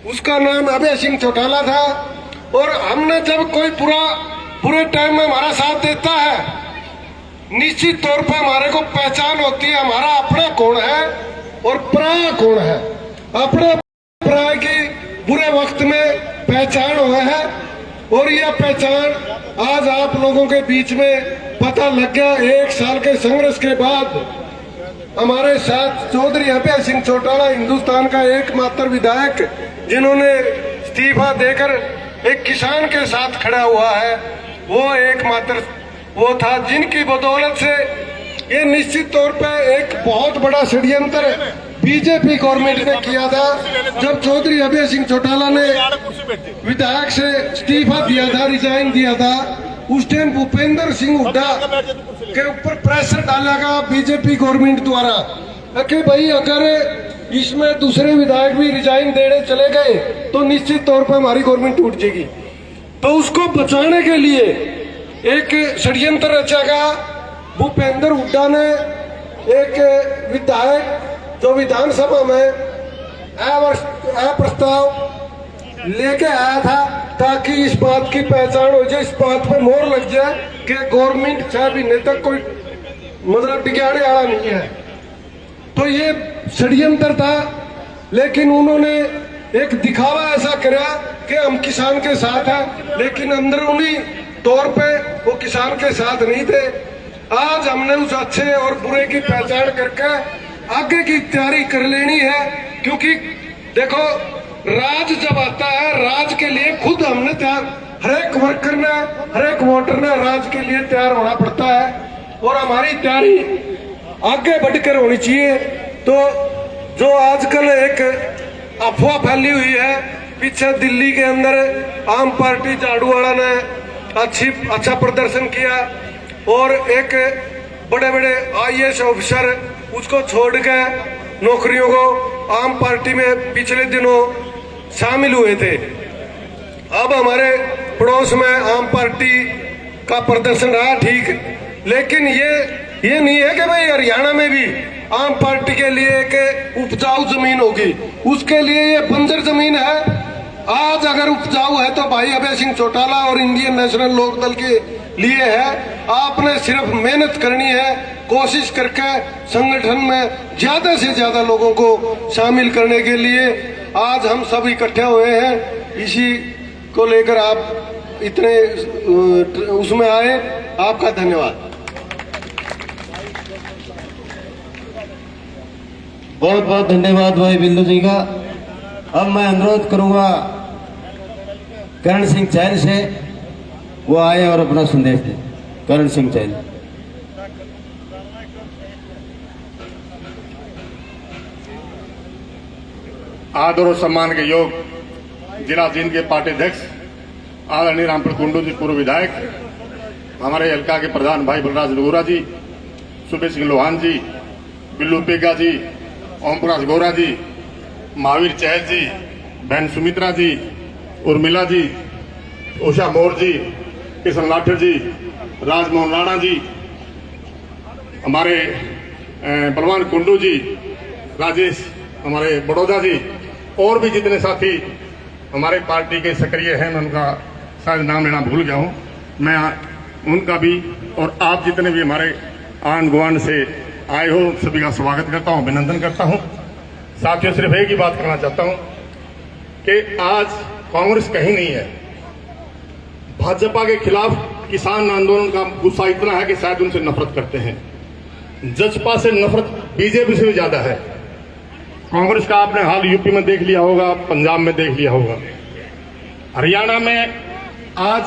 उसका नाम अभय सिंह चौटाला था। और हमने जब कोई बुरे टाइम में हमारा साथ देता है, निश्चित तौर पर हमारे को पहचान होती है हमारा अपना कौन है और पराया कौन है। अपने पराये की बुरे वक्त में पहचान हुआ है और यह पहचान आज आप लोगों के बीच में पता लग गया। 1 साल के संघर्ष के बाद हमारे साथ चौधरी अभय सिंह चौटाला हिंदुस्तान का एकमात्र विधायक जिन्होंने इस्तीफा देकर एक किसान के साथ खड़ा हुआ है, वो एकमात्र वो था जिनकी बदौलत से ये निश्चित तौर पर एक बहुत बड़ा षड्यंत्र बीजेपी गवर्नमेंट ने किया था। जब चौधरी अभय सिंह चौटाला ने विधायक से इस्तीफा दिया था, रिजाइन दिया था, उस टाइम भूपेंद्र सिंह हुड्डा के ऊपर प्रेशर डाला गया बीजेपी गवर्नमेंट द्वारा कि भाई अगर इसमें दूसरे विधायक भी रिजाइन देने चले गए तो निश्चित तौर पर हमारी गवर्नमेंट टूट जाएगी। तो उसको बचाने के लिए एक षड्यंत्र रचा गया। भूपेंद्र हुड्डा ने एक विधायक जो विधानसभा में अप्रस्ताव लेके आया था ताकि इस बात की पहचान हो जाए, इस बात पे मोहर लग जाए कि गवर्नमेंट 6 महीने तक कोई मतलब बिगाड़े वाला नहीं है। तो ये षड्यंत्र था, लेकिन उन्होंने एक दिखावा ऐसा करा कि हम किसान के साथ हैं, लेकिन अंदरूनी तौर पे वो किसान के साथ नहीं थे। आज हमने उस अच्छे और बुरे की पहचान करके आगे की तैयारी कर लेनी है, क्योंकि देखो राज जब आता है, राज के लिए खुद हमने तैयार, हर एक वर्कर ने, हर एक वोटर ने राज के लिए तैयार होना पड़ता है और हमारी तैयारी आगे बढ़कर होनी चाहिए। तो जो आजकल एक अफवाह फैली हुई है, पीछे दिल्ली के अंदर आम पार्टी झाड़ूवाला ने अच्छा प्रदर्शन किया और एक बड़े बड़े IAS ऑफिसर उसको छोड़ के नौकरियों को आम पार्टी में पिछले दिनों शामिल हुए थे। अब हमारे पड़ोस में आम पार्टी का प्रदर्शन रहा ठीक, लेकिन ये नहीं है कि भाई हरियाणा में भी आम पार्टी के लिए एक उपजाऊ जमीन होगी, उसके लिए ये बंजर जमीन है। आज अगर उपजाऊ है तो भाई अभय सिंह चौटाला और इंडियन नेशनल लोकदल के लिए है। आपने सिर्फ मेहनत करनी है, कोशिश करके संगठन में ज्यादा से ज्यादा लोगों को शामिल करने के लिए आज हम सब इकट्ठे हुए हैं। इसी को लेकर आप इतने उसमें आए, आपका धन्यवाद। बहुत बहुत धन्यवाद भाई बिल्लू जी का। अब मैं अनुरोध करूंगा करण सिंह चैन से, वो आए और अपना संदेश दें। करण सिंह चैन। आदर और सम्मान के योग जिला जींद के पार्टी अध्यक्ष आदरणीय रामपुर कुंडू जी, पूर्व विधायक, हमारे हल्का के प्रधान भाई बलराज लगोरा जी, सुबेश सिंह लोहान जी, बिल्लू पेगा जी, ओम प्रकाश गौरा जी, महावीर चहल जी, बहन सुमित्रा जी, उर्मिला जी, उषा मोर जी, किशन लाठर जी, राजमोहन राणा जी, हमारे बलवान कुंडू जी, राजेश हमारे बड़ौदा जी, और भी जितने साथी हमारे पार्टी के सक्रिय हैं, मैं उनका शायद नाम लेना भूल गया हूं, मैं उनका भी और आप जितने भी हमारे आन गुआन से आए हो सभी का स्वागत करता हूं, अभिनंदन करता हूं। साथियों, सिर्फ एक ही बात करना चाहता हूं कि आज कांग्रेस कहीं नहीं है। भाजपा के खिलाफ किसान आंदोलन का गुस्सा इतना है कि शायद उनसे नफरत करते हैं। जसपा से नफरत बीजेपी से भी ज्यादा है। कांग्रेस का आपने हाल यूपी में देख लिया होगा, पंजाब में देख लिया होगा, हरियाणा में आज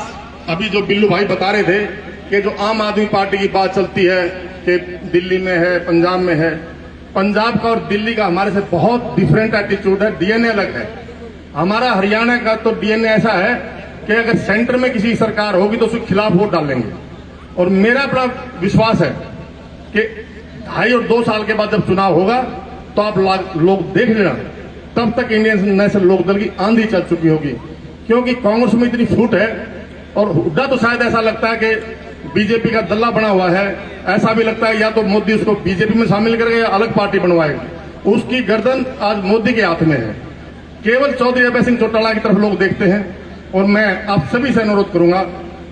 अभी जो बिल्लू भाई बता रहे थे कि जो आम आदमी पार्टी की बात चलती है कि दिल्ली में है, पंजाब में है, पंजाब का और दिल्ली का हमारे से बहुत डिफरेंट एटीट्यूड है, डीएनए अलग है। हमारा हरियाणा का तो डीएनए ऐसा है कि अगर सेंटर में किसी सरकार होगी तो उसके खिलाफ वोट डालेंगे। और मेरा बड़ा विश्वास है कि 2.5 और 2 साल के बाद जब चुनाव होगा तो आप लोग देख लेना, तब तक इंडियन नेशनल लोकदल की आंधी चल चुकी होगी, क्योंकि कांग्रेस में इतनी फूट है। और हुड्डा तो शायद ऐसा लगता है कि बीजेपी का दल्ला बना हुआ है, ऐसा भी लगता है या तो मोदी उसको बीजेपी में शामिल करेगा या अलग पार्टी बनवाएगा। उसकी गर्दन आज मोदी के हाथ में है। केवल चौधरी अभय सिंह चौटाला की तरफ लोग देखते हैं। और मैं आप सभी से अनुरोध करूंगा,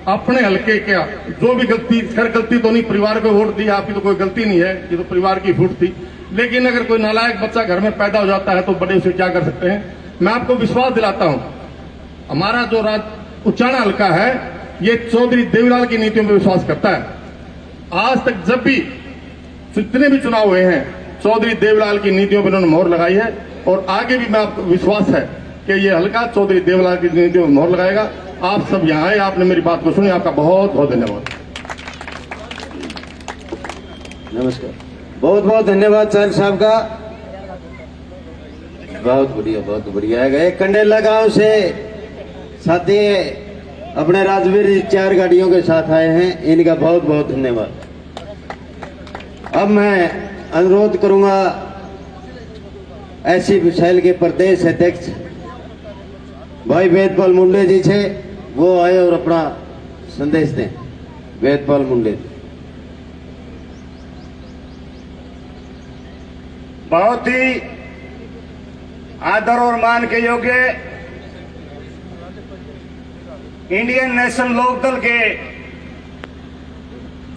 अपने हल्के क्या जो भी गलती, खैर गलती तो नहीं, परिवार को वोट दी, आपकी तो कोई गलती नहीं है, ये तो परिवार की फूट थी। लेकिन अगर कोई नालायक बच्चा घर में पैदा हो जाता है तो बड़े उसे क्या कर सकते हैं। मैं आपको विश्वास दिलाता हूं, हमारा जो उच्चारण हल्का है ये चौधरी देवीलाल की नीतियों पर विश्वास करता है। आज तक जब भी जितने भी चुनाव हुए हैं, चौधरी देवीलाल की नीतियों पर उन्होंने मोहर लगाई है और आगे भी मैं आपको विश्वास है कि ये हल्का चौधरी देवीलाल की नीतियों पर मोहर लगाएगा। आप सब यहाँ आए, आपने मेरी बात को सुनी, आपका बहुत बहुत धन्यवाद। नमस्कार, बहुत बहुत धन्यवाद चाल साहब का, बहुत बढ़िया है। एक कंडेला गांव से साथी अपने राजवीर जी 4 गाड़ियों के साथ आए हैं, इनका बहुत बहुत धन्यवाद। अब मैं अनुरोध करूंगा ऐसी विशाल के प्रदेश अध्यक्ष भाई वेदपाल मुंडे जी से, वो आए और अपना संदेश दें। वेदपाल मुंडे, बहुत ही आदर और मान के योग्य इंडियन नेशनल लोकदल के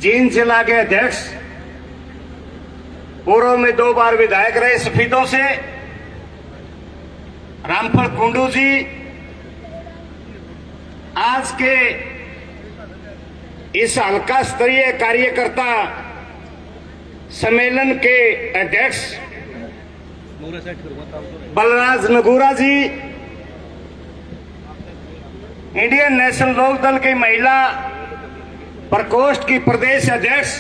जींद जिला के अध्यक्ष, पूर्व में 2 बार विधायक रहे सफीदों से, रामफल कुंडू जी, आज के इस हल्का स्तरीय कार्यकर्ता सम्मेलन के अध्यक्ष बलराज नगूरा जी, इंडियन नेशनल लोकदल की महिला प्रकोष्ठ की प्रदेश अध्यक्ष,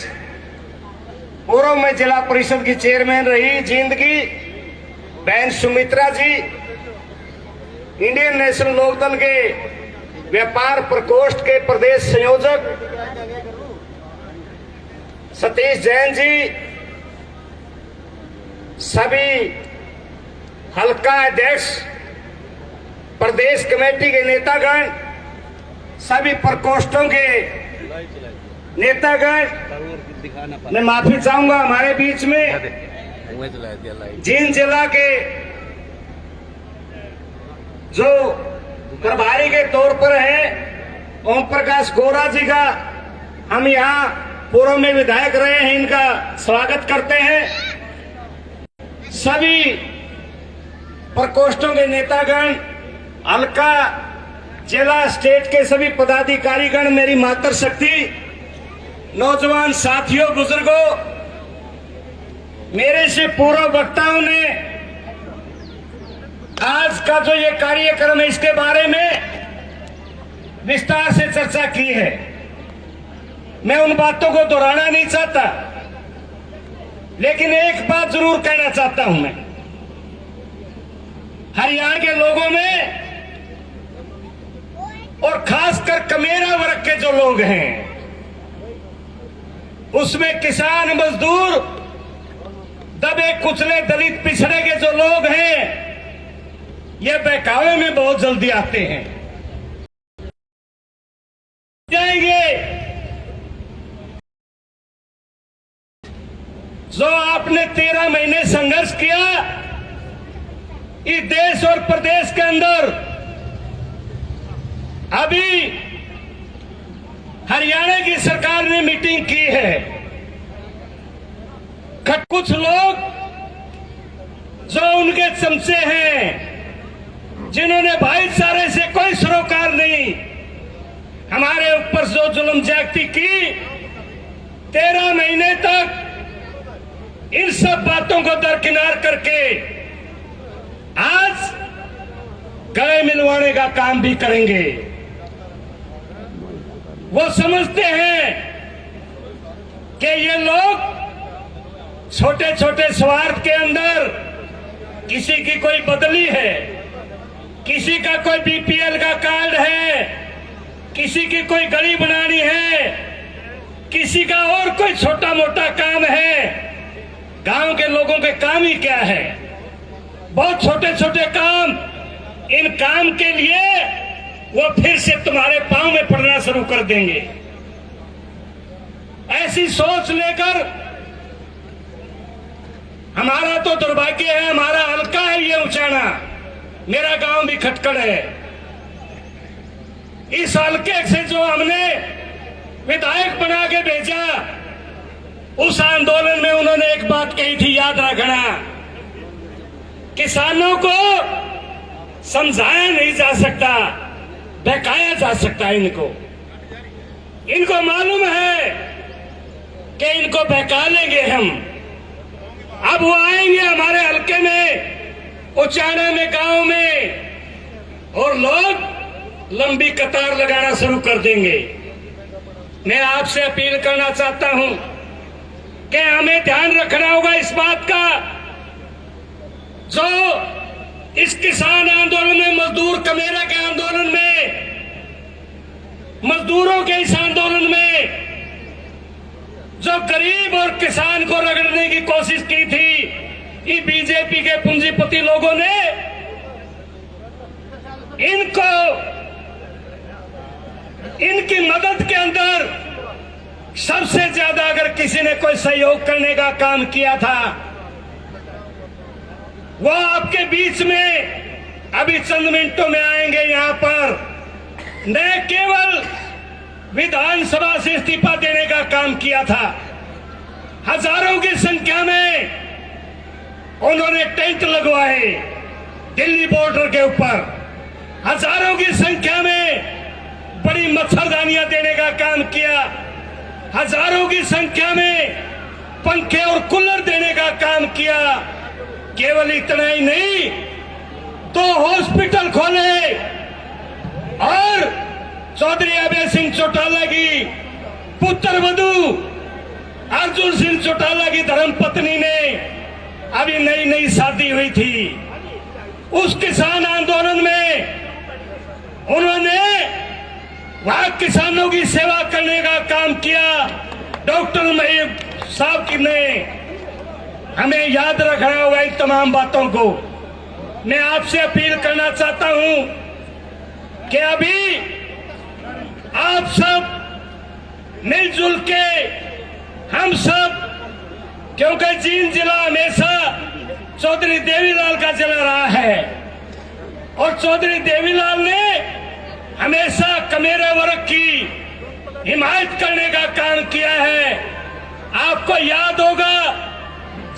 पूर्व में जिला परिषद की चेयरमैन रही जींद की बहन सुमित्रा जी, इंडियन नेशनल लोकदल के व्यापार प्रकोष्ठ के प्रदेश संयोजक सतीश जैन जी, सभी हल्का अध्यक्ष, प्रदेश कमेटी के नेतागण, सभी प्रकोष्ठों के नेतागण, मैं माफी चाहूंगा हमारे बीच में जींद जिला के जो प्रभारी के तौर पर है ओम प्रकाश गोरा जी का, हम यहाँ पूर्व में विधायक रहे हैं, इनका स्वागत करते हैं। सभी प्रकोष्ठों के नेतागण, हल्का जिला स्टेट के सभी पदाधिकारीगण, मेरी मातृशक्ति, नौजवान साथियों, बुजुर्गों, मेरे से पूर्व वक्ताओं ने आज का जो ये कार्यक्रम है इसके बारे में विस्तार से चर्चा की है। मैं उन बातों को दोहराना नहीं चाहता, लेकिन एक बात जरूर कहना चाहता हूं मैं, हरियाणा के लोगों में और खासकर कमेरा वर्ग के जो लोग हैं, उसमें किसान, मजदूर, दबे कुचले, दलित, पिछड़े के जो लोग हैं, ये बहकावे में बहुत जल्दी आते हैं, जाएंगे। जो आपने 13 महीने संघर्ष किया इस देश और प्रदेश के अंदर, अभी हरियाणा की सरकार ने मीटिंग की है। कुछ लोग जो उनके चमचे हैं, जिन्होंने भाईचारे से कोई सरोकार नहीं, हमारे ऊपर जो जुल्म ज्यादती की 13 महीने तक, इन सब बातों को दरकिनार करके आज गले मिलवाने का काम भी करेंगे। वो समझते हैं कि ये लोग छोटे छोटे स्वार्थ के अंदर, किसी की कोई बदली है, किसी का कोई बीपीएल का कार्ड है, किसी की कोई गली बनानी है, किसी का और कोई छोटा मोटा काम है। गांव के लोगों के काम ही क्या है, बहुत छोटे छोटे काम। इन काम के लिए वो फिर से तुम्हारे पांव में पड़ना शुरू कर देंगे। ऐसी सोच लेकर हमारा तो दुर्भाग्य है, हमारा हल्का है ये उचाना, मेरा गांव भी खटकड़ है। इस हल्के से जो हमने विधायक बना के भेजा, उस आंदोलन में उन्होंने एक बात कही थी, याद रखना, किसानों को समझाया नहीं जा सकता, बहकाया जा सकता है। इनको मालूम है कि इनको बहका लेंगे हम। अब वो आएंगे हमारे हल्के में, उचाना में, गांव में, और लोग लंबी कतार लगाना शुरू कर देंगे। मैं आपसे अपील करना चाहता हूं कि हमें ध्यान रखना होगा इस बात का, जो इस किसान आंदोलन में, मजदूर कमेरा के आंदोलन में, मजदूरों के इस आंदोलन में जो गरीब और किसान को रगड़ने की कोशिश की थी, ये बीजेपी के पूंजीपति लोगों ने इनको, इनकी मदद के अंदर सबसे ज्यादा अगर किसी ने कोई सहयोग करने का काम किया था, वो आपके बीच में अभी चंद मिनटों में आएंगे यहां पर। न केवल विधानसभा से इस्तीफा देने का काम किया था, हजारों की संख्या में उन्होंने टेंट लगवाए दिल्ली बॉर्डर के ऊपर, हजारों की संख्या में बड़ी मच्छरदानियां देने का काम किया, हजारों की संख्या में पंखे और कूलर देने का काम किया। केवल इतना ही नहीं, 2 हॉस्पिटल खोले और चौधरी अभय सिंह चौटाला की पुत्र वधू अर्जुन सिंह चौटाला की धर्मपत्नी ने अभी नई नई शादी हुई थी। उस किसान आंदोलन में उन्होंने वहां किसानों की सेवा करने का काम किया। डॉक्टर महीब साहब की ने, हमें याद रखना होगा इन तमाम बातों को। मैं आपसे अपील करना चाहता हूं कि अभी आप सब मिलजुल के, हम सब, क्योंकि जींद जिला हमेशा चौधरी देवीलाल का जिला रहा है और चौधरी देवीलाल ने हमेशा कमेरे वर्ग की हिमायत करने का काम किया है। आपको याद होगा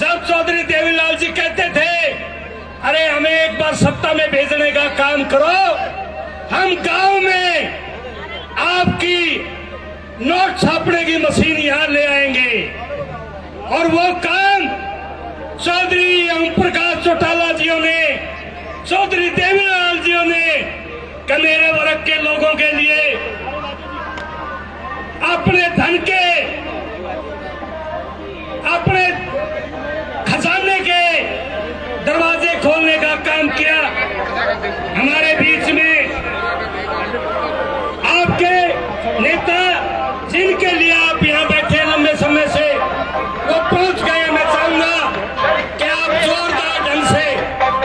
जब चौधरी देवीलाल जी कहते थे, अरे हमें एक बार सत्ता में भेजने का काम करो, हम गांव में आपकी नोट छापने की मशीन यहां ले आएंगे। और वो काम चौधरी ओम प्रकाश चौटाला जियों ने, चौधरी देवीलाल जियों ने कमेरे वर्ग के लोगों के लिए अपने धन के, अपने खजाने के दरवाजे खोलने का काम किया। हमारे बीच में आपके नेता, जिनके लिए आप यहां बैठे लंबे समय से, वो पहुंच गए। मैं चाहूंगा कि आप जोरदार ढंग से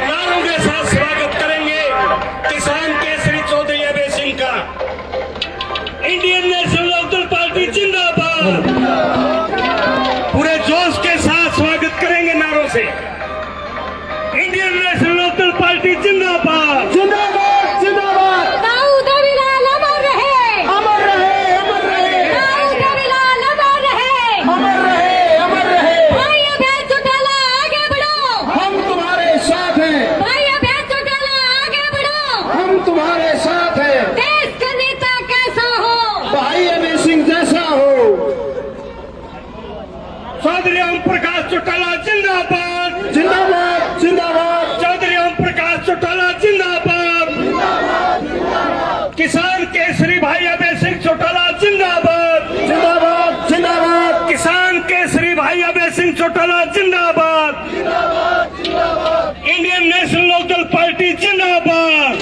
नारों के साथ स्वागत करेंगे किसान केसरी चौधरी अभय सिंह का। इंडियन नेशनल लोकदल पार्टी जिंदाबाद, पूरे जोश के साथ स्वागत करेंगे नारों से। इंडियन नेशनल लोकदल पार्टी जिंदाबाद, जिंदाबाद, जिंदाबाद। ताऊ देवीलाल अमर रहे, अमर रहे, अमर रहे, ताऊ देवीलाल अमर रहे, अमर रहे, अमर रहे। भाई अभय चौटाला आगे बढ़ो, हम तुम्हारे साथ हैं, भाई अभय चौटाला आगे बढ़ो। हम तुम्हारे साथ हैं। देश का नेता कैसा हो, भाई अभय सिंह जैसा हो। चौधरी ओम प्रकाश चौटाला जिंदाबाद, जिंदाबाद, जिंदाबाद, चौधरी ओम प्रकाश चौटाला जिंदाबाद, किसान केसरी भाई अभय सिंह चौटाला जिंदाबाद, जिंदाबाद, जिंदाबाद, किसान केसरी भाई अभय सिंह चौटाला जिंदाबाद, इंडियन नेशनल लोकदल पार्टी जिंदाबाद।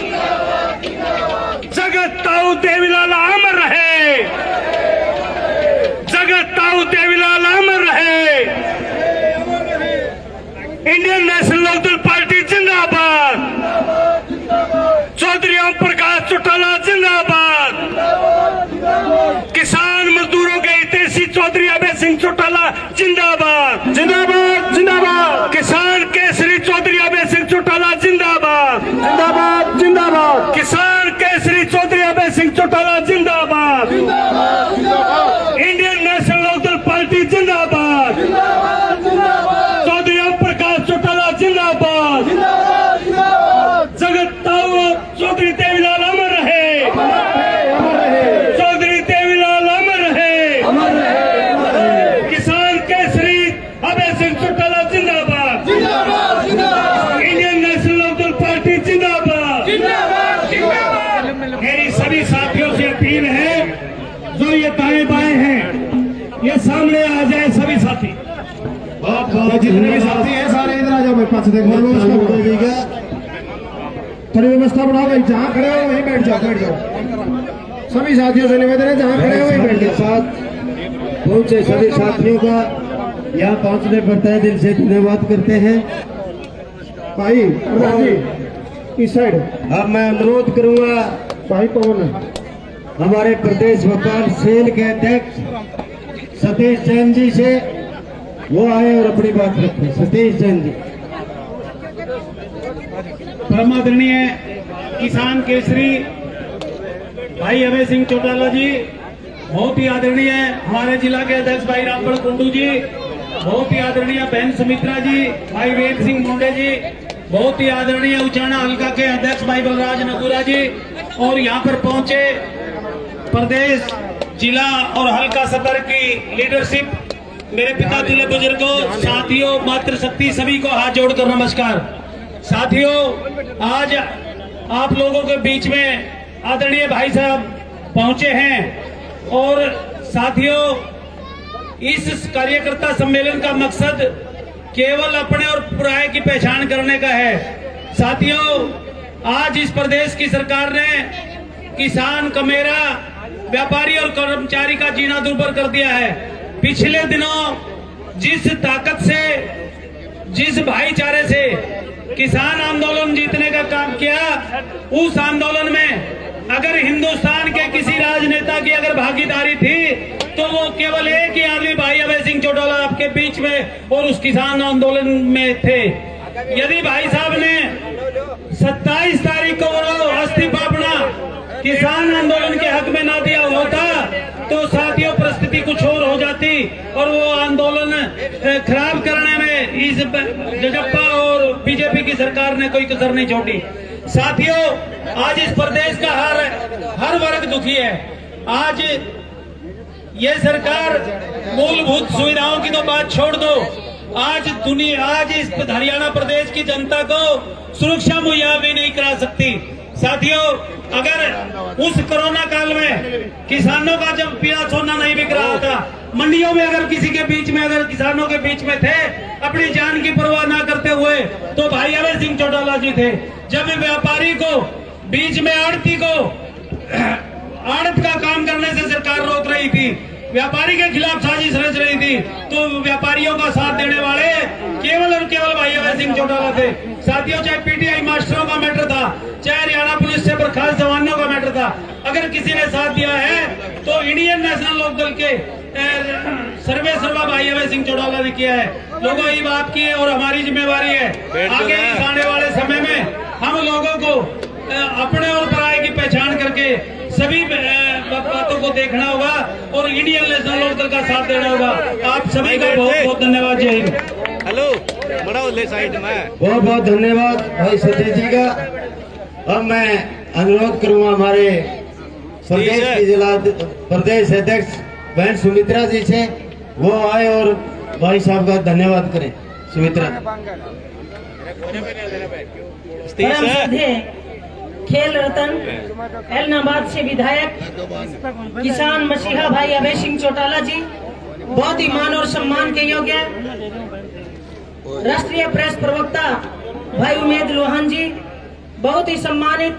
किसान केसरी चौधरी अभय सिंह चौटाला जिंदाबाद। इंडियन नेशनल लोकदल पार्टी जिंदाबाद। चौधरी ओम प्रकाश चौटाला जिंदाबाद। जगत ताऊ चौधरी देवीलाल अमर रहे। चौधरी देवीलाल अमर रहे। किसान केसरी अभय सिंह चौटाला जिंदाबाद। इंडियन नेशनल लोकदल पार्टी जिंदाबाद। मेरी सभी साथियों से अपील है, जो ये दाएं बाएं हैं, ये सामने आ जाए सभी साथी। जितने भी साथी हैं सारे इधर आ जाओ, मेरे पास देखो। थोड़ी व्यवस्था बढ़ाओ भाई, जहाँ खड़े हो वहीं बैठ जाओ। सभी साथियों से निवेदन है, जहाँ खड़े हो वहीं बैठ जाओ। साथ पहुंचे सभी साथियों का यहाँ पहुंचने पर तहे दिल से धन्यवाद करते हैं। भाई प्रधान जी इस साइड। अब मैं अनुरोध करूंगा भाई पवन हमारे प्रदेश व्यापार सेल के अध्यक्ष सतीश जैन जी से, वो आए और अपनी बात रखें। सतीश जैन जी। परमादरणीय किसान केसरी भाई अभय सिंह चौटाला जी, बहुत ही आदरणीय हमारे जिला के अध्यक्ष भाई रामफल कुंडू जी, बहुत ही आदरणीय बहन सुमित्रा जी, भाई वेद सिंह मुंडे जी, बहुत ही आदरणीय उचाना हल्का के अध्यक्ष भाई बलराज नगुरा जी, और यहाँ पर पहुंचे प्रदेश जिला और हल्का सदर की लीडरशिप, मेरे पिता जिले बुजुर्गों, साथियों, मातृशक्ति, सभी को हाथ जोड़कर नमस्कार। साथियों, आज आप लोगों के बीच में आदरणीय भाई साहब पहुंचे हैं, और साथियों, इस कार्यकर्ता सम्मेलन का मकसद केवल अपने और पराये की पहचान करने का है। साथियों, आज इस प्रदेश की सरकार ने किसान, कमेरा, व्यापारी और कर्मचारी का जीना दुर्भर कर दिया है। पिछले दिनों जिस ताकत से, जिस भाईचारे से किसान आंदोलन जीतने का काम किया, उस आंदोलन में अगर हिंदुस्तान के किसी राजनेता की अगर भागीदारी थी तो वो केवल एक ही आदमी भाई अभय सिंह चौटाला आपके बीच में और उस किसान आंदोलन में थे। यदि भाई साहब ने 27 तारीख को वो इस्तीफा अपना किसान आंदोलन के हक में ना दिया होता तो साथियों परिस्थिति कुछ और हो जाती, और वो आंदोलन खराब करने में इस जजप्पा और बीजेपी की सरकार ने कोई कसर नहीं छोड़ी। साथियों, आज इस प्रदेश का हर वर्ग दुखी है। आज ये सरकार मूलभूत सुविधाओं की तो बात छोड़ दो, आज इस हरियाणा प्रदेश की जनता को सुरक्षा मुहैया भी नहीं करा सकती। साथियों, अगर उस कोरोना काल में किसानों का जब पीला सोना नहीं बिक रहा था, मंडियों में अगर किसी के बीच में, अगर किसानों के बीच में थे, अपनी जान की परवाह ना करते हुए, तो भाई अभय सिंह चौटाला जी थे। जब व्यापारी को बीच में आड़ती को आड़त का काम करने से सरकार रोक रही थी, व्यापारी के खिलाफ साजिश रच रही थी, तो व्यापारियों का साथ देने वाले केवल और केवल भाई अभय सिंह चौटाला थे। साथियों, चाहे पीटीआई मास्टरों का मैटर था, चाहे हरियाणा पुलिस से बर्खास्त जवानों का मैटर था, अगर किसी ने साथ दिया है तो इंडियन नेशनल लोकदल के सर्वा भाई अभय सिंह चौटाला ने किया है। लोगों ये बात की है और हमारी जिम्मेवारी है, आगे इस आने वाले समय में हम लोगों को अपने और पराये की पहचान करके सभी बातों को देखना होगा और इंडियन नेशनल लोकदल का साथ देना होगा। आप सभी का बहुत बहुत धन्यवाद। जय हिंद। हेलो, बड़ा ले साइड में। बहुत बहुत धन्यवाद भाई सतीश जी का। अब मैं अनुरोध करूंगा हमारे प्रदेश की जिला प्रदेश अध्यक्ष बहन सुमित्रा जी से, वो आए और भाई साहब का धन्यवाद करें। सुमित्रा परम श्रद्धेय खेल रतन एलनाबाद से विधायक किसान मसीहा भाई अभय सिंह चौटाला जी, बहुत ही मान और सम्मान के योग्य राष्ट्रीय प्रेस प्रवक्ता भाई उमेद लोहान जी, बहुत ही सम्मानित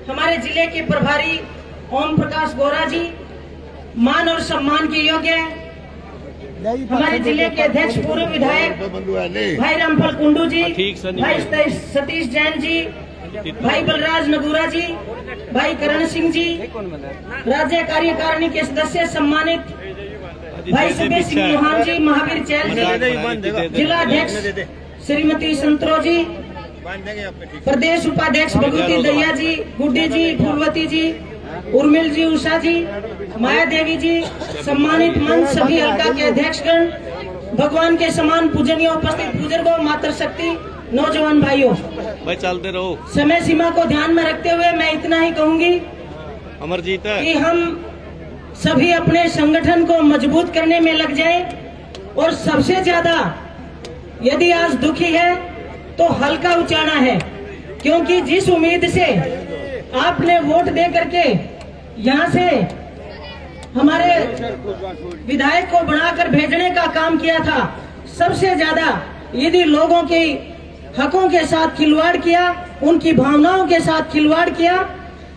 हमारे जिले के प्रभारी ओम प्रकाश गोरा जी, मान और सम्मान के योग्य हमारे जिले के अध्यक्ष पूर्व विधायक भाई रामफल कुंडू जी, भाई सतीश जैन जी, भाई बलराज नगुरा जी, भाई करण सिंह जी, राज्य कार्यकारिणी के सदस्य सम्मानित भाई सुबे सिंह लोहान जी, महावीर चैल जी, जिला अध्यक्ष श्रीमती संतरो जी, प्रदेश उपाध्यक्ष भगवती दैया जी, गुड्डी जी, फूलवती जी, उर्मिल जी, उषा जी, माया देवी जी, सम्मानित मंच, सभी हल्का के अध्यक्षगण, भगवान के समान पूजनीय उपस्थित बुजुर्गों, मातृशक्ति, नौजवान भाइयों, भाई चलते रहो। समय सीमा को ध्यान में रखते हुए मैं इतना ही कहूंगी अमरजीत है कि हम सभी अपने संगठन को मजबूत करने में लग जाएं और सबसे ज्यादा यदि आज दुखी है तो हल्का उचाना है, क्योंकि जिस उम्मीद से आपने वोट दे करके यहाँ से हमारे विधायक को बनाकर भेजने का काम किया था, सबसे ज्यादा यदि लोगों के हकों के साथ खिलवाड़ किया, उनकी भावनाओं के साथ खिलवाड़ किया,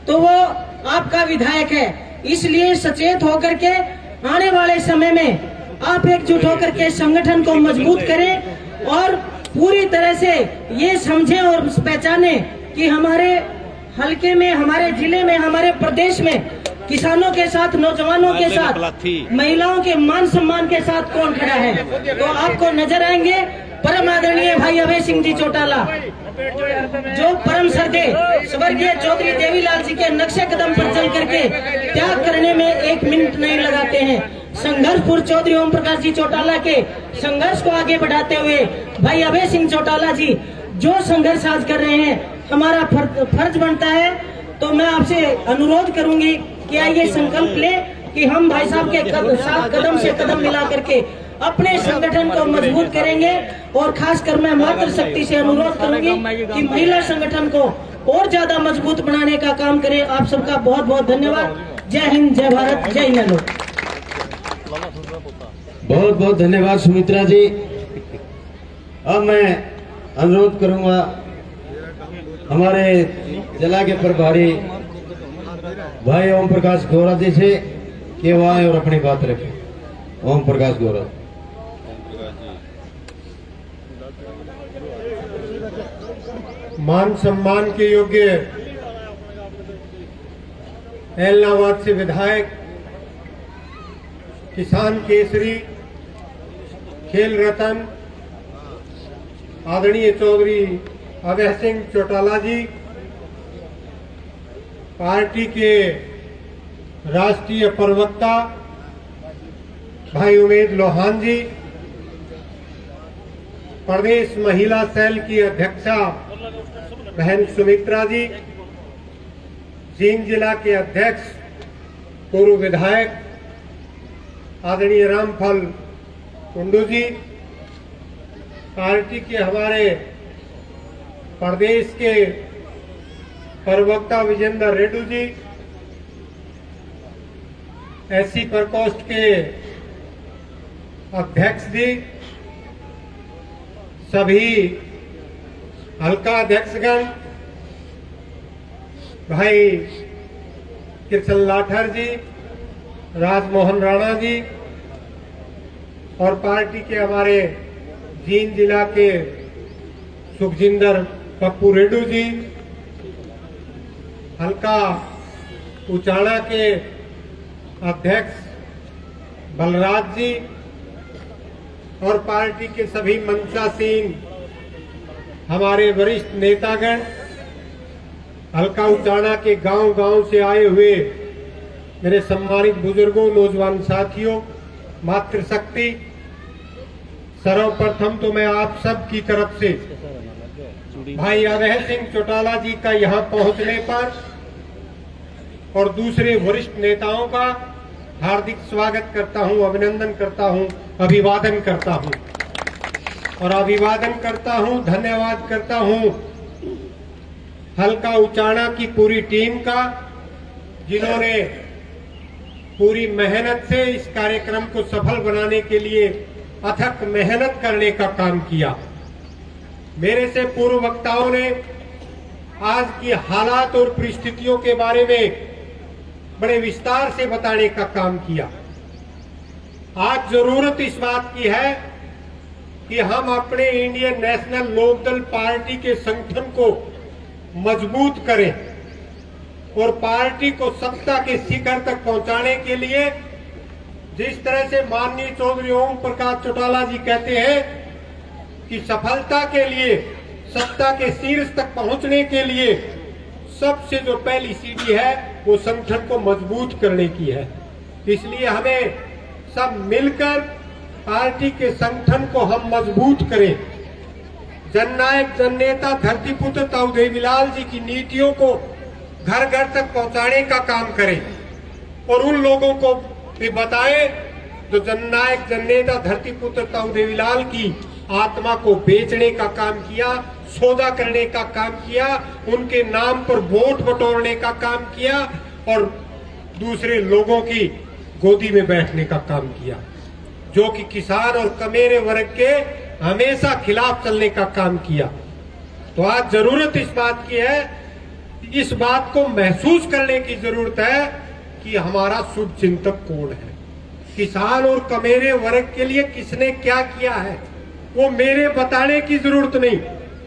तो वो आपका विधायक है। इसलिए सचेत होकर के आने वाले समय में आप एकजुट होकर के संगठन को मजबूत करें और पूरी तरह से ये समझें और पहचानें कि हमारे हलके में, हमारे जिले में, हमारे प्रदेश में किसानों के साथ, नौजवानों के साथ, महिलाओं के मान सम्मान के साथ कौन खड़ा है। तो आपको नजर आएंगे परम आदरणीय भाई अभय सिंह जी चौटाला, जो परम श्रद्धे स्वर्गीय चौधरी देवीलाल जी के नक्शे कदम पर चल करके त्याग करने में एक मिनट नहीं लगाते हैं। संघर्षपुर चौधरी ओम प्रकाश जी चौटाला के संघर्ष को आगे बढ़ाते हुए भाई अभय सिंह चौटाला जी जो संघर्ष आज कर रहे हैं, हमारा फर्ज बनता है। तो मैं आपसे अनुरोध करूंगी कि आइए संकल्प लें कि हम भाई साहब के साथ कदम से कदम मिला करके अपने संगठन को मजबूत करेंगे। और खासकर मैं मातृशक्ति से अनुरोध करूंगी कि महिला संगठन को और ज्यादा मजबूत बनाने का काम करें। आप सबका बहुत बहुत धन्यवाद। जय हिंद, जय भारत, जय नलो। बहुत बहुत धन्यवाद सुमित्रा जी। अब मैं अनुरोध करूंगा हमारे जिला के प्रभारी भाई ओम प्रकाश गौरा जी से कि वो आए और अपनी बात रखें। ओम प्रकाश गौरा। मान सम्मान के योग्य एलनाबाद से विधायक, किसान केसरी, खेल रतन आदरणीय चौधरी अभय सिंह चौटाला जी, पार्टी के राष्ट्रीय प्रवक्ता भाई उमेद लोहान जी, प्रदेश महिला सेल की अध्यक्षा बहन सुमित्रा जी, जींद जिला के अध्यक्ष पूर्व विधायक आदरणीय रामफल कुंडू जी, पार्टी के हमारे प्रदेश के प्रवक्ता विजेंद्र रेड्डी जी, एससी प्रकोष्ठ के अध्यक्ष जी, सभी हल्का अध्यक्षगण, भाई कृष्ण लाठर जी, राजमोहन राणा जी और पार्टी के हमारे जींद जिला के सुखजिंदर पप्पू रेड्डी जी, हल्का उचाना के अध्यक्ष बलराज जी और पार्टी के सभी मंचासीन हमारे वरिष्ठ नेतागण, हल्का उचाना के गांव-गांव से आए हुए मेरे सम्मानित बुजुर्गों, नौजवान साथियों, मातृशक्ति, सर्वप्रथम तो मैं आप सब की तरफ से भाई अभय सिंह चौटाला जी का यहां पहुंचने पर और दूसरे वरिष्ठ नेताओं का हार्दिक स्वागत करता हूं, अभिनंदन करता हूं, अभिवादन करता हूं और अभिवादन करता हूं, धन्यवाद करता हूं हल्का उचाना की पूरी टीम का, जिन्होंने पूरी मेहनत से इस कार्यक्रम को सफल बनाने के लिए अथक मेहनत करने का काम किया। मेरे से पूर्व वक्ताओं ने आज की हालात और परिस्थितियों के बारे में बड़े विस्तार से बताने का काम किया। आज जरूरत इस बात की है कि हम अपने इंडियन नेशनल लोकदल पार्टी के संगठन को मजबूत करें और पार्टी को सत्ता के शिखर तक पहुंचाने के लिए जिस तरह से माननीय चौधरी ओम प्रकाश चौटाला जी कहते हैं कि सफलता के लिए सत्ता के शीर्ष तक पहुंचने के लिए सबसे जो पहली सीढ़ी है वो संगठन को मजबूत करने की है। इसलिए हमें सब मिलकर पार्टी के संगठन को हम मजबूत करें। जननायक जननेता धरतीपुत्र ताऊ देवीलाल जी की नीतियों को घर घर तक पहुंचाने का काम करें और उन लोगों को भी बताएं जो जननायक जननेता धरतीपुत्र ताऊ देवीलाल की आत्मा को बेचने का काम किया, सौदा करने का काम किया, उनके नाम पर वोट बटोरने का काम किया और दूसरे लोगों की गोदी में बैठने का काम किया, जो कि किसान और कमेरे वर्ग के हमेशा खिलाफ चलने का काम किया। तो आज जरूरत इस बात की है, इस बात को महसूस करने की जरूरत है कि हमारा शुभ चिंतक कौन है, किसान और कमेरे वर्ग के लिए किसने क्या किया है वो मेरे बताने की जरूरत नहीं,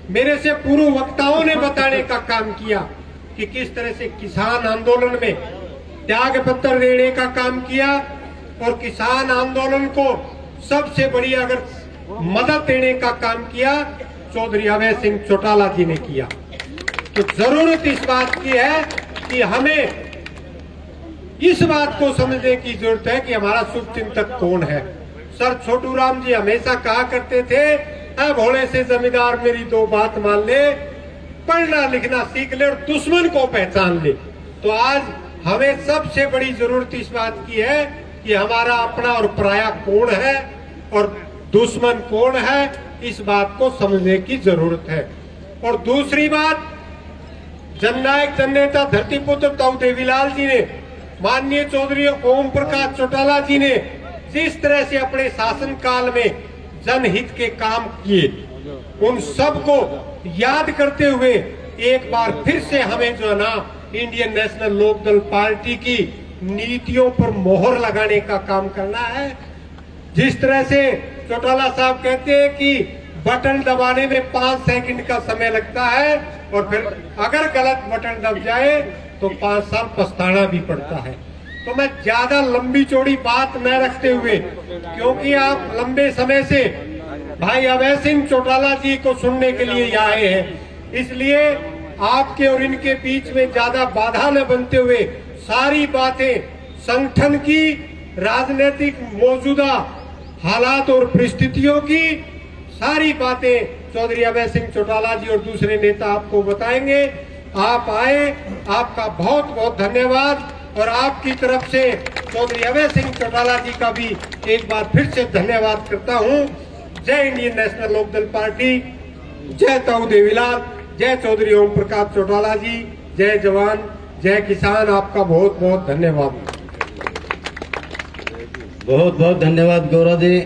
मेरे से पूर्व वक्ताओं ने बताने का काम किया कि किस तरह से किसान आंदोलन में त्याग पत्र देने का काम किया और किसान आंदोलन को सबसे बड़ी अगर मदद देने का काम किया चौधरी अभय सिंह चौटाला जी ने किया। तो जरूरत इस बात की है कि हमें इस बात को समझने की जरूरत है कि हमारा शुभ चिंतक कौन है। सर छोटू राम जी हमेशा कहा करते थे, अब भोले से जमींदार मेरी दो बात मान ले, पढ़ना लिखना सीख ले और दुश्मन को पहचान ले। तो आज हमें सबसे बड़ी जरूरत इस बात की है कि हमारा अपना और पराया कौन है और दुश्मन कौन है, इस बात को समझने की जरूरत है। और दूसरी बात, जननायक जननेता धरतीपुत्र ताऊ देवीलाल जी ने, माननीय चौधरी ओम प्रकाश चौटाला जी ने जिस तरह से अपने शासनकाल में जनहित के काम किए, उन सब को याद करते हुए एक बार फिर से हमें जो है ना इंडियन नेशनल लोकदल पार्टी की नीतियों पर मोहर लगाने का काम करना है। जिस तरह से चौटाला साहब कहते हैं कि बटन दबाने में 5 सेकंड का समय लगता है और फिर अगर गलत बटन दब जाए तो 5 साल पछताना भी पड़ता है। तो मैं ज्यादा लंबी चौड़ी बात न रखते हुए, क्योंकि आप लंबे समय से भाई अभय सिंह चौटाला जी को सुनने के लिए आए हैं, इसलिए आपके और इनके बीच में ज्यादा बाधा न बनते हुए सारी बातें संगठन की, राजनीतिक मौजूदा हालात और परिस्थितियों की सारी बातें चौधरी अभय सिंह चौटाला जी और दूसरे नेता आपको बताएंगे। आप आए, आपका बहुत बहुत धन्यवाद और आपकी तरफ से चौधरी अभय सिंह चौटाला जी का भी एक बार फिर से धन्यवाद करता हूं। जय इंडियन नेशनल लोकदल पार्टी, जय ताऊ देवीलाल, जय चौधरी ओम प्रकाश चौटाला जी, जय जवान जय किसान। आपका बहुत बहुत धन्यवाद। बहुत बहुत धन्यवाद गौरव जी।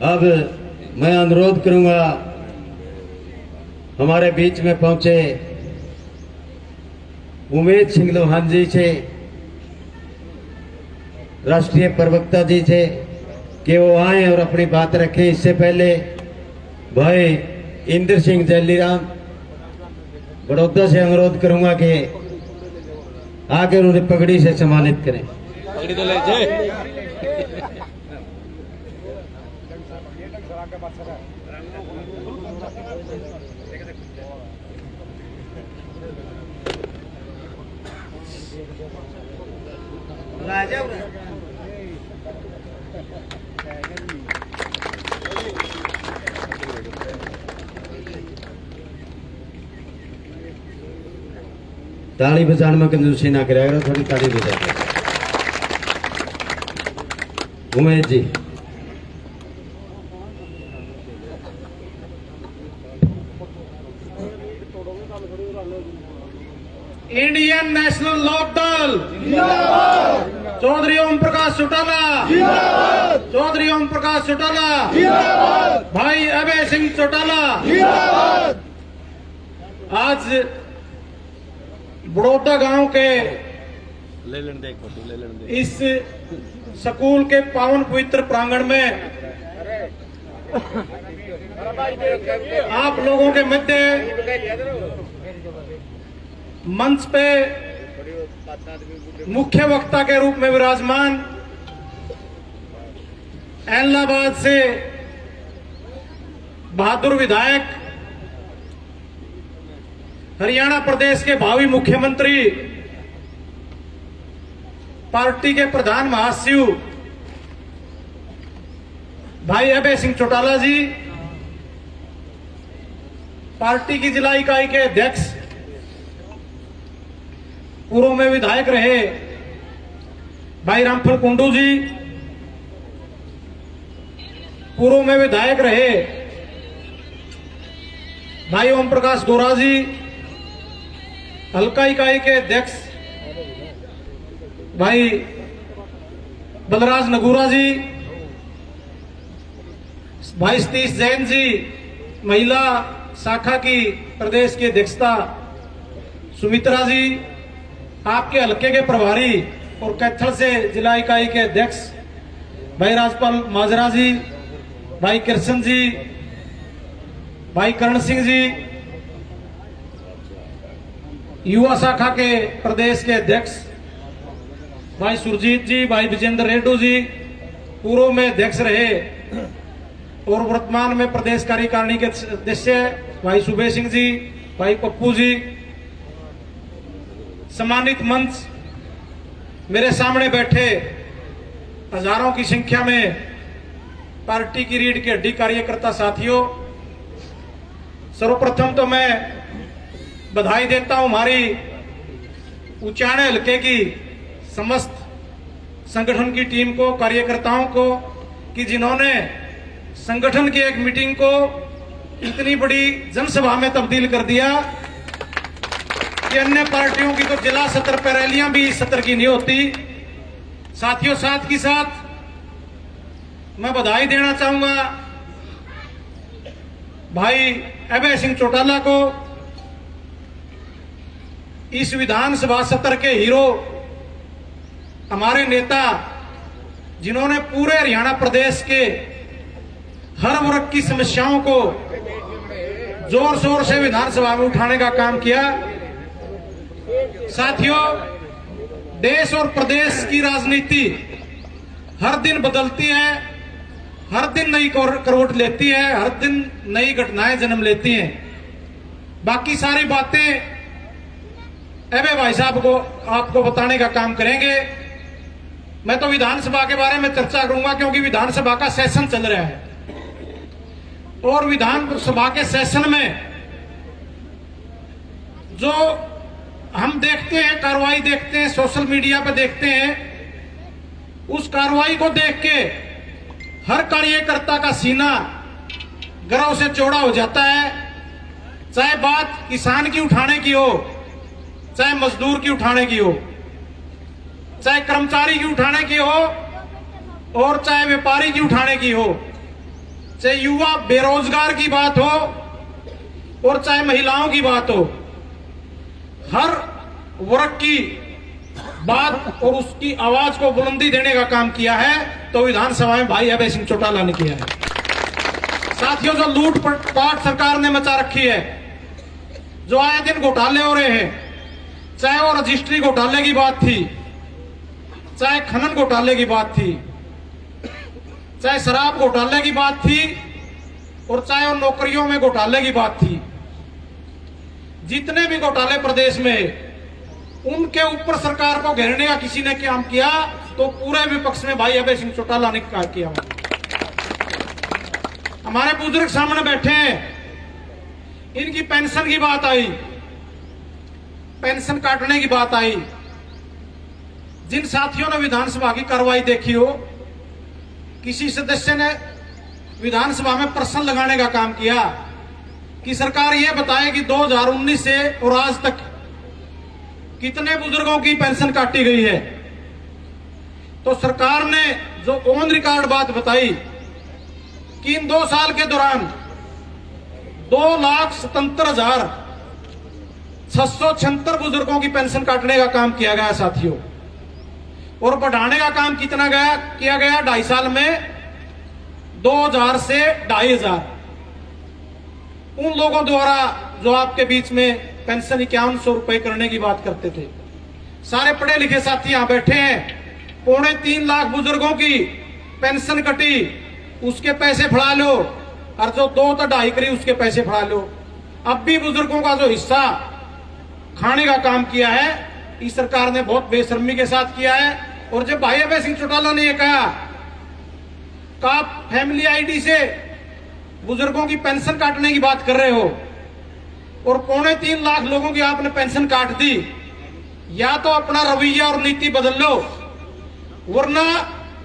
अब मैं अनुरोध करूंगा हमारे बीच में पहुंचे उमेद सिंह लोहान जी से, राष्ट्रीय प्रवक्ता जी से, कि वो आए और अपनी बात रखें। इससे पहले भाई इंद्र सिंह जैलीराम बड़ौदा से अनुरोध करूंगा कि आगे उन्हें पगड़ी से सम्मानित करें। पगड़ी तो ले जाए। ताली बजाने में कंजूसी ना कराया करो, थोड़ी ताली बजा। उमेश जी इंडियन नेशनल लोकदल चौधरी ओम प्रकाश चौटाला, चौधरी ओम प्रकाश चौटाला, भाई अभय सिंह चौटाला। आज बड़ौदा गांव के ले लेने दे, फोटो ले लेने दे। इस स्कूल के पावन पवित्र प्रांगण में आप लोगों के मध्य मंच पे मुख्य वक्ता के रूप में विराजमान इलाहाबाद से बहादुर विधायक, हरियाणा प्रदेश के भावी मुख्यमंत्री, पार्टी के प्रधान महासचिव भाई अभय सिंह चौटाला जी, पार्टी की जिला इकाई के अध्यक्ष, पूर्व में विधायक रहे भाई रामफल कुंडू जी, पूर्व में विधायक रहे भाई ओम प्रकाश गोरा जी, हल्का इकाई के अध्यक्ष भाई बलराज नगूरा जी, भाई सतीश जैन जी, महिला शाखा की प्रदेश की अध्यक्षता सुमित्रा जी, आपके हल्के के प्रभारी और कैथल से जिला इकाई के अध्यक्ष भाई राजपाल माजरा जी, भाई कृष्ण जी, भाई करण सिंह जी, युवा शाखा के प्रदेश के अध्यक्ष भाई सुरजीत जी, भाई विजेंद्र रेड्डू जी, पूर्व में अध्यक्ष रहे और वर्तमान में प्रदेश कार्यकारिणी के सदस्य भाई सुबे सिंह जी, भाई पप्पू जी, सम्मानित मंच, मेरे सामने बैठे हजारों की संख्या में पार्टी की रीढ़ की हड्डी कार्यकर्ता साथियों, सर्वप्रथम तो मैं बधाई देता हूं हमारी उचाणे हल्के की समस्त संगठन की टीम को, कार्यकर्ताओं को, कि जिन्होंने संगठन की एक मीटिंग को इतनी बड़ी जनसभा में तब्दील कर दिया कि अन्य पार्टियों की तो जिला सत्र पर रैलियां भी इस सत्र की नहीं होती। साथियों, साथ ही साथ मैं बधाई देना चाहूंगा भाई अभय सिंह चौटाला को, इस विधानसभा सत्र के हीरो, हमारे नेता, जिन्होंने पूरे हरियाणा प्रदेश के हर वर्ग की समस्याओं को जोर शोर से विधानसभा में उठाने का काम किया। साथियों, देश और प्रदेश की राजनीति हर दिन बदलती है, हर दिन नई करवट लेती है, हर दिन नई घटनाएं जन्म लेती हैं। बाकी सारी बातें अबे भाई साहब को आपको बताने का काम करेंगे। मैं तो विधानसभा के बारे में चर्चा करूंगा क्योंकि विधानसभा का सेशन चल रहा है और विधानसभा के सेशन में जो हम देखते हैं, कार्रवाई देखते हैं, सोशल मीडिया पे देखते हैं, उस कार्रवाई को देख के हर कार्यकर्ता का सीना गर्व से चौड़ा हो जाता है। चाहे बात किसान की उठाने की हो, चाहे मजदूर की उठाने की हो, चाहे कर्मचारी की उठाने की हो और चाहे व्यापारी की उठाने की हो, चाहे युवा बेरोजगार की बात हो और चाहे महिलाओं की बात हो, हर वर्ग की बात और उसकी आवाज को बुलंदी देने का काम किया है तो विधानसभा में भाई अभय सिंह चौटाला ने किया है। साथियों, जो लूटपाट सरकार ने मचा रखी है, जो आए दिन घोटाले हो रहे हैं, चाहे वो रजिस्ट्री घोटाले की बात थी, चाहे खनन घोटाले की बात थी, चाहे शराब घोटाले की बात थी और चाहे वो नौकरियों में घोटाले की बात थी, जितने भी घोटाले प्रदेश में, उनके ऊपर सरकार को घेरने का किसी ने काम किया तो पूरे विपक्ष में भाई अभय सिंह चौटाला ने किया। हमारे बुजुर्ग सामने बैठे हैं, इनकी पेंशन की बात आई, पेंशन काटने की बात आई। जिन साथियों ने विधानसभा की कार्रवाई देखी हो, किसी सदस्य ने विधानसभा में प्रश्न लगाने का काम किया कि सरकार ये बताए कि 2019 से और आज तक कितने बुजुर्गों की पेंशन काटी गई है। तो सरकार ने जो ऑन रिकॉर्ड बात बताई कि इन 2 साल के दौरान 2,77,676 बुजुर्गों की पेंशन काटने का काम किया गया साथियों, और बढ़ाने का काम कितना किया गया 2.5 साल में 2,000 से 2,500 उन लोगों द्वारा जो आपके बीच में पेंशन 5100 रुपए करने की बात करते थे। सारे पढ़े लिखे साथी यहां बैठे हैं, 2.25 लाख बुजुर्गों की पेंशन कटी, उसके पैसे फड़ा लो और जो 2-2.5 करी उसके पैसे फड़ा लो। अब भी बुजुर्गों का जो हिस्सा खाने का काम किया है इस सरकार ने बहुत बेशर्मी के साथ किया है। और जब भाई अभय सिंह चौटाला ने ये कहा कि आप फैमिली आईडी से बुजुर्गों की पेंशन काटने की बात कर रहे हो और 3.25 लाख लोगों की आपने पेंशन काट दी, या तो अपना रवैया और नीति बदल लो, वरना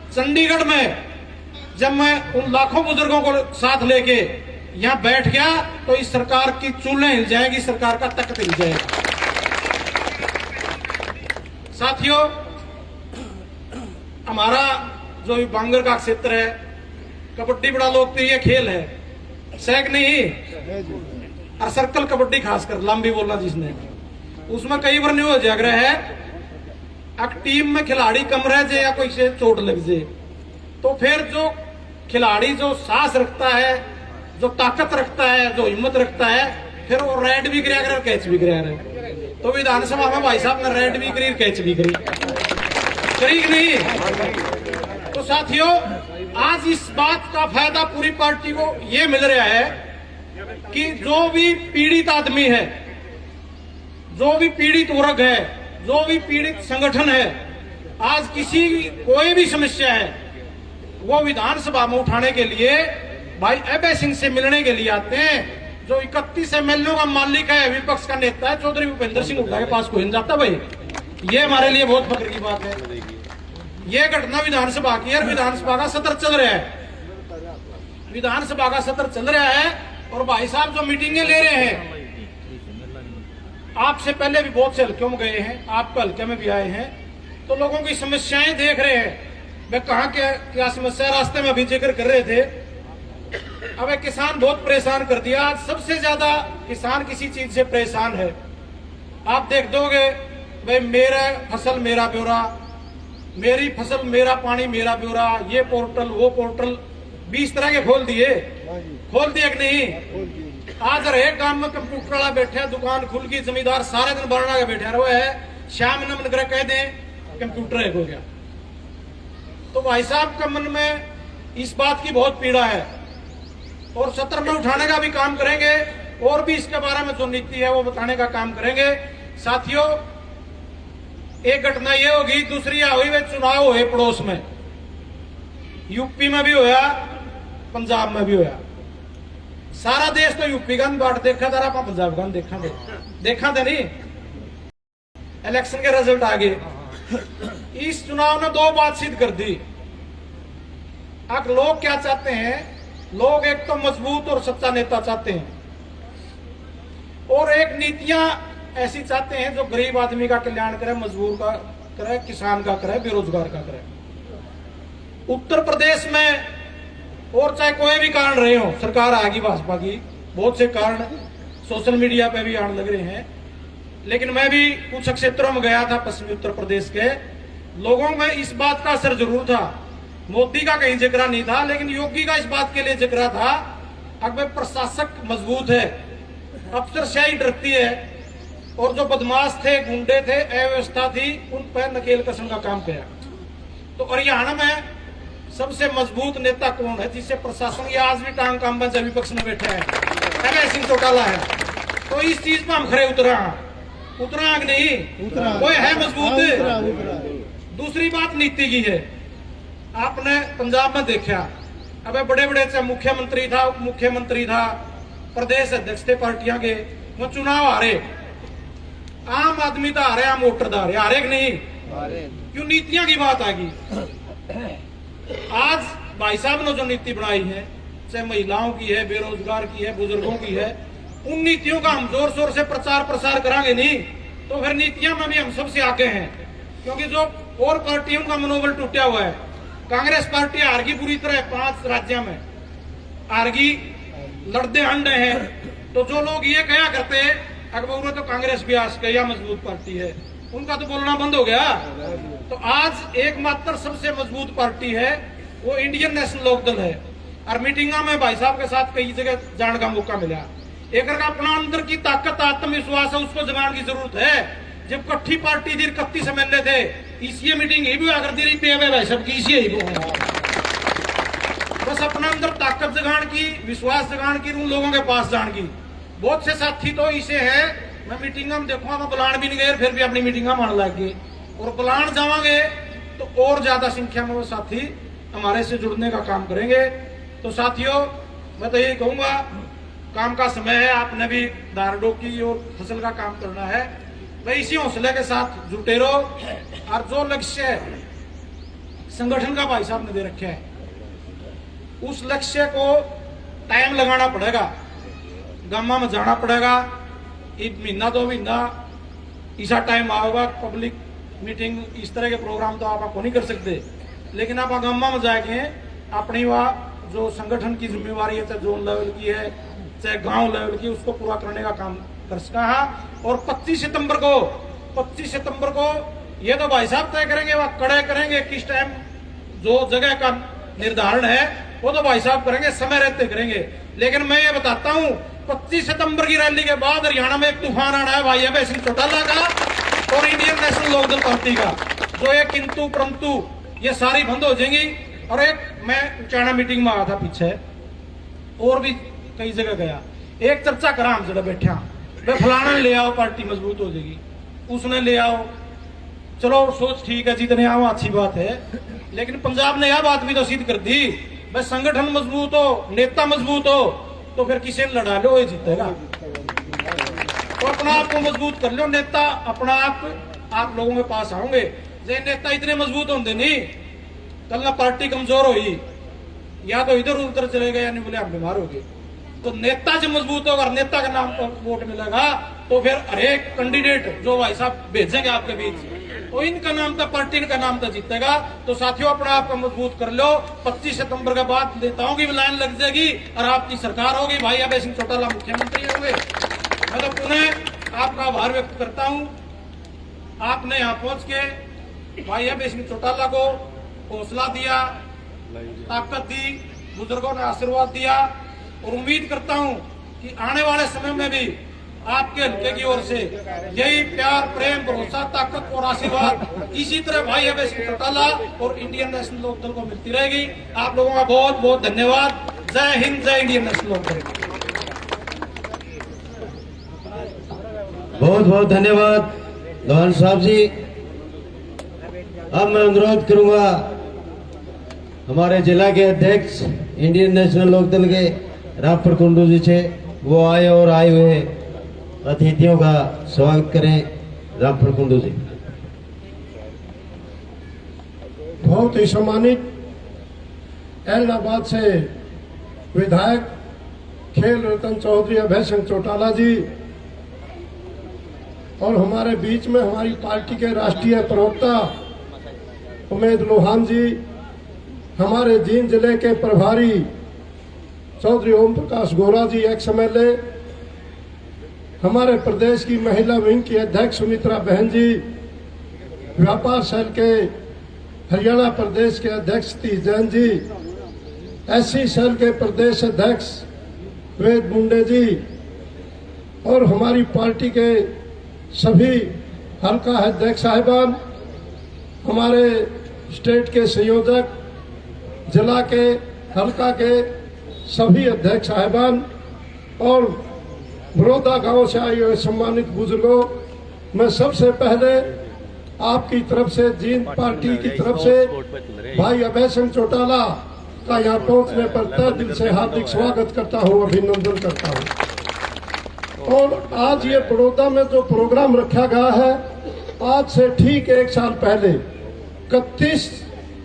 चंडीगढ़ में जब मैं उन लाखों बुजुर्गों को साथ लेके यहां बैठ गया तो इस सरकार की चूल्हें हिल जाएगी, सरकार का तख्त हिल जाएगा। साथियों, हमारा जो बांगर का क्षेत्र है, कबड्डी बड़ा लोकप्रिय खेल है, सैक नहीं और सर्कल कबड्डी खासकर लंबी बोलना जिसने, उसमें कई बार न्यू जाग रहा है अगर टीम में खिलाड़ी कम रह जाए या कोई से चोट लग जाए तो फिर जो खिलाड़ी जो साहस रखता है, जो ताकत रखता है, जो हिम्मत रखता है, फिर वो रेड भी गिरा कर कैच भी गिरा रहे। तो विधानसभा में भाई साहब ने रेड भी करी कैच भी करी नहीं। तो साथियों, आज इस बात का फायदा पूरी पार्टी को ये मिल रहा है कि जो भी पीड़ित आदमी है, जो भी पीड़ित वर्ग है, जो भी पीड़ित संगठन है, आज कोई भी समस्या है वो विधानसभा में उठाने के लिए भाई अभय सिंह से मिलने के लिए आते हैं। जो 31 एमएलए का मालिक है, विपक्ष का नेता है, चौधरी भूपेंद्र सिंह हुड्डा के पास कोई नहीं जाता भाई। ये हमारे लिए बहुत फख्र की बात है। ये घटना विधानसभा की है, विधानसभा का सत्र चल रहा है, विधानसभा का सत्र चल रहा है और भाई साहब जो मीटिंगें ले रहे हैं, आपसे पहले भी बहुत से हल्कों में गए हैं, आपके हल्के में भी आए हैं, तो लोगों की समस्याएं देख रहे हैं। मैं कहा क्या समस्या रास्ते में अभी जिक्र कर रहे थे। अब एक किसान बहुत परेशान कर दिया। आज सबसे ज्यादा किसान किसी चीज से परेशान है। आप देख दोगे भाई, मेरा फसल मेरा ब्यौरा, मेरी फसल मेरा पानी मेरा ब्यौरा, ये पोर्टल वो पोर्टल 20 तरह के खोल दिए कि नहीं। आज हर एक गांव में कंप्यूटर वाला बैठा है, दुकान खुल गई, जमींदार सारे दिन बरना के बैठा रहे है, शाम न मन कह दें कंप्यूटर एक हो गया। तो भाई साहब का मन में इस बात की बहुत पीड़ा है और सत्र में उठाने का भी काम करेंगे और भी इसके बारे में जो नीति है वो बताने का काम करेंगे। साथियों, एक घटना ये होगी, दूसरी हुई वे चुनाव हुए पड़ोस में, यूपी में भी होया, पंजाब में भी होया। सारा देश तो यूपी का बाट देखा था, आप पंजाब का देखा था नहीं। इलेक्शन के रिजल्ट आ गए। इस चुनाव ने 2 बात सिद्ध कर दी। अब लोग क्या चाहते हैं, लोग एक तो मजबूत और सच्चा नेता चाहते हैं और एक नीतियां ऐसी चाहते हैं जो गरीब आदमी का कल्याण करे, मजदूर का करे, किसान का करे, बेरोजगार का करे। उत्तर प्रदेश में और चाहे कोई भी कारण रहे हो, सरकार आ गई भाजपा की, बहुत से कारण सोशल मीडिया पे भी आने लग रहे हैं, लेकिन मैं भी कुछ क्षेत्रों में गया था पश्चिमी उत्तर प्रदेश के, लोगों में इस बात का असर जरूर था। मोदी का कहीं जिक्र नहीं था, लेकिन योगी का इस बात के लिए जिक्र था अगर प्रशासक मजबूत है, अफसरशाही डरती है और जो बदमाश थे, गुंडे थे, अव्यवस्था थी, उन पर नकेल कसने का काम किया। तो हरियाणा में सबसे मजबूत नेता कौन है जिससे प्रशासन ये आज भी टांग काम बंद विपक्ष में बैठा है, अभय सिंह चौटाला है। तो इस चीज पर हम खड़े उतरा नहीं, कोई है मजबूत। दूसरी बात नीति की है। आपने पंजाब में देखा, अब बड़े बड़े चाहे मुख्यमंत्री था, उप मुख्यमंत्री था, प्रदेश अध्यक्ष थे पार्टियां के, वो चुनाव हारे। आम आदमी तो हारे, आम वोटर हारे, हारे कि नहीं? क्यों? नीतियां की बात आ गई। आज भाई साहब ने जो नीति बनाई है, चाहे महिलाओं की है, बेरोजगार की है, बुजुर्गों की है, उन नीतियों का हम जोर शोर से प्रचार प्रसार करांगे नहीं तो फिर नीतियां में भी हम सबसे आगे हैं। क्योंकि जो और पार्टियों का मनोबल टूटा हुआ है, कांग्रेस पार्टी हारगी पूरी तरह 5 राज्यों में हारगी, लड़ते अंडे हैं। तो जो लोग ये कहा करते अकबर तो कांग्रेस भी आज कया मजबूत पार्टी है, उनका तो बोलना बंद हो गया। तो आज एकमात्र सबसे मजबूत पार्टी है वो इंडियन नेशनल लोकदल है। और मीटिंगा में भाई साहब के साथ कई जगह जाने का मौका मिला। एक अपना अंदर की ताकत, आत्मविश्वास है, उसको जगाने की जरूरत है। जब कट्ठी पार्टी थी, 31 एमएलए थे, इसी मीटिंग ही भी अगर दी रही पे भाई सब की इसी ही बस अपने अंदर ताकत जगान की, विश्वास जगान की, उन लोगों के पास जान की। बहुत से साथी तो इसे है, मैं मीटिंग में देखूंगा मैं बुलान भी नहीं गए, फिर भी अपनी मीटिंग मान लग गए, और बुलान जावांगे तो और ज्यादा संख्या में वो साथी हमारे से जुड़ने का काम करेंगे। तो साथियों, मैं तो यही कहूंगा, काम का समय है, आपने भी दारडो की और फसल का काम करना है, भाई इसी हौसले के साथ जुटे रहो। और जो लक्ष्य संगठन का भाई साहब ने दे रखे है, उस लक्ष्य को टाइम लगाना पड़ेगा, गामा में जाना पड़ेगा। एक महीना 2 महीना ऐसा टाइम आएगा, पब्लिक मीटिंग इस तरह के प्रोग्राम तो आप नहीं कर सकते, लेकिन आप गामा में जाके अपनी वह जो संगठन की जिम्मेवारी है, चाहे जोन लेवल की है चाहे गांव लेवल की, उसको पूरा करने का काम कर सका है। और 25 सितंबर को ये तो भाई साहब तय करेंगे, वह कड़े करेंगे, किस टाइम जो जगह का निर्धारण है वो तो भाई साहब करेंगे, समय रहते करेंगे। लेकिन मैं ये बताता हूँ, 25 सितंबर की रैली के बाद हरियाणा में एक तूफान आना है भाई अभय सिंह चौटाला का और इंडियन नेशनल लोकदल पार्टी का, जो ये किंतु परंतु ये सारी बंद हो जाएंगी। और एक मैं उचाना मीटिंग में आया था पीछे, और भी कई जगह गया, एक चर्चा करा हम जगह बैठा, वे फलाना ले आओ पार्टी मजबूत हो जाएगी, उसने ले आओ, चलो सोच ठीक है, जितने आओ अच्छी बात है, लेकिन पंजाब ने यह बात भी तो सिद्ध कर दी, भाई संगठन मजबूत हो, नेता मजबूत हो, तो फिर किसी ने लड़ा लो, ये जीतेगा। तो अपना आप को मजबूत कर लो, नेता अपना आप लोगों के पास आओगे। जे नेता इतने मजबूत होंगे नहीं, कल ना पार्टी कमजोर हुई, या तो इधर उधर चले गए, या नहीं बोले हम बीमार हो गए। तो नेता जब मजबूत होगा, नेता का नाम पर वोट मिलेगा, तो फिर हर एक कैंडिडेट जो भाई साहब भेजेंगे आपके बीच, तो इनका नाम था, पार्टी का नाम था जीतेगा। तो साथियों, अपना आपको मजबूत कर लो। 25 सितंबर के बाद नेताओं की भी लाइन लग जाएगी और आपकी सरकार होगी, भाई अभय सिंह चौटाला मुख्यमंत्री होंगे। मैं तो पुनः आपका आभार व्यक्त करता हूं, आपने यहाँ पहुंच के भाई अभय सिंह चौटाला को हौसला दिया, ताकत दी, बुजुर्गों ने आशीर्वाद दिया, और उम्मीद करता हूं कि आने वाले समय में भी आपके हल्के की ओर से यही प्यार, प्रेम, भरोसा, ताकत और आशीर्वाद इसी तरह भाई अभय सिंह चौटाला और इंडियन नेशनल लोकदल को मिलती रहेगी। आप लोगों का बहुत बहुत धन्यवाद। जय हिंद, जय इंडियन नेशनल लोकदल। बहुत बहुत धन्यवाद लोहान साहब जी। अब मैं अनुरोध करूंगा हमारे जिला के अध्यक्ष इंडियन नेशनल लोकदल के रामपुर कुंडू जी से, वो आए और आए हुए अतिथियों का स्वागत करें। रामपुर कुंडू जी। बहुत ही सम्मानित एलनाबाद से विधायक खेल रतन चौधरी अभय सिंह चौटाला जी, और हमारे बीच में हमारी पार्टी के राष्ट्रीय प्रवक्ता उमेद लोहान जी, हमारे जींद जिले के प्रभारी चौधरी ओम प्रकाश गोरा जी XMLA, हमारे प्रदेश की महिला विंग की अध्यक्ष सुमित्रा बहन जी, व्यापार सेल के हरियाणा प्रदेश के अध्यक्ष सतीश जैन जी, SC सेल के प्रदेश अध्यक्ष वेद मुंडे जी, और हमारी पार्टी के सभी हल्का अध्यक्ष साहिबान, हमारे स्टेट के संयोजक, जिला के हल्का के सभी अध्यक्ष साहिबान, और बड़ौदा गांव से आए हुए सम्मानित बुजुर्गों, मैं सबसे पहले आपकी तरफ से, जींद पार्टी की तरफ से भाई अभय सिंह चौटाला का यहाँ पहुंचने पर तहे दिल से हार्दिक स्वागत करता हूँ, अभिनंदन करता हूँ। और आज ये बड़ौदा में जो प्रोग्राम रखा गया है, आज से ठीक 1 साल पहले 31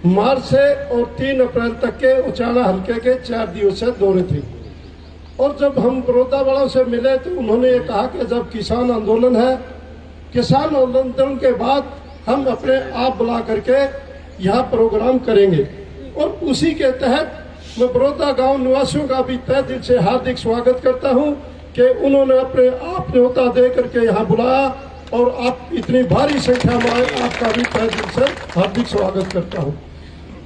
मार्च से और 3 अप्रैल तक के उचाना हल्के के 4 दिवसीय दौरे थे। और जब हम बड़ौदा वालों से मिले तो उन्होंने ये कहा कि जब किसान आंदोलन है, किसान आंदोलन के बाद हम अपने आप बुला करके यहाँ प्रोग्राम करेंगे। और उसी के तहत मैं बड़ौदा गांव निवासियों का भी तहे दिल से हार्दिक स्वागत करता हूँ कि उन्होंने अपने आप न्योता दे करके यहाँ बुलाया, और आप इतनी भारी संख्या में आए, आपका भी तहे दिल से हार्दिक स्वागत करता हूँ।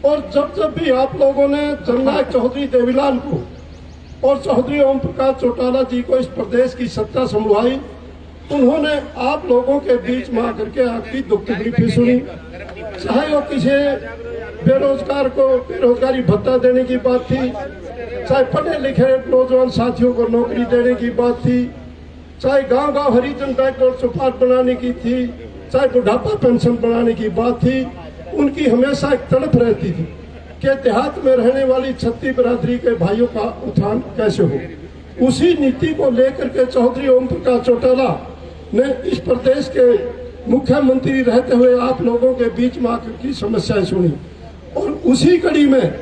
और जब भी आप लोगों ने जननायक चौधरी देवीलाल को और चौधरी ओम प्रकाश चौटाला जी को इस प्रदेश की सत्ता संभाली, उन्होंने आप लोगों के बीच में आकर के आपकी दुख तकलीफें सुनी, चाहे वो किसी बेरोजगार को बेरोजगारी भत्ता देने की बात थी, चाहे पढ़े लिखे नौजवान साथियों को नौकरी देने की बात थी, चाहे गांव गांव हरिजन बैकवर्ड सुपार बनाने की थी, चाहे बुढ़ापा पेंशन बनाने की बात थी, उनकी हमेशा एक तड़प रहती थी कि देहात में रहने वाली छत्ती बिरादरी के भाइयों का उत्थान कैसे हो। उसी नीति को लेकर के चौधरी ओम प्रकाश चौटाला ने इस प्रदेश के मुख्यमंत्री रहते हुए आप लोगों के बीच में आकर की समस्याएं सुनी और उसी कड़ी में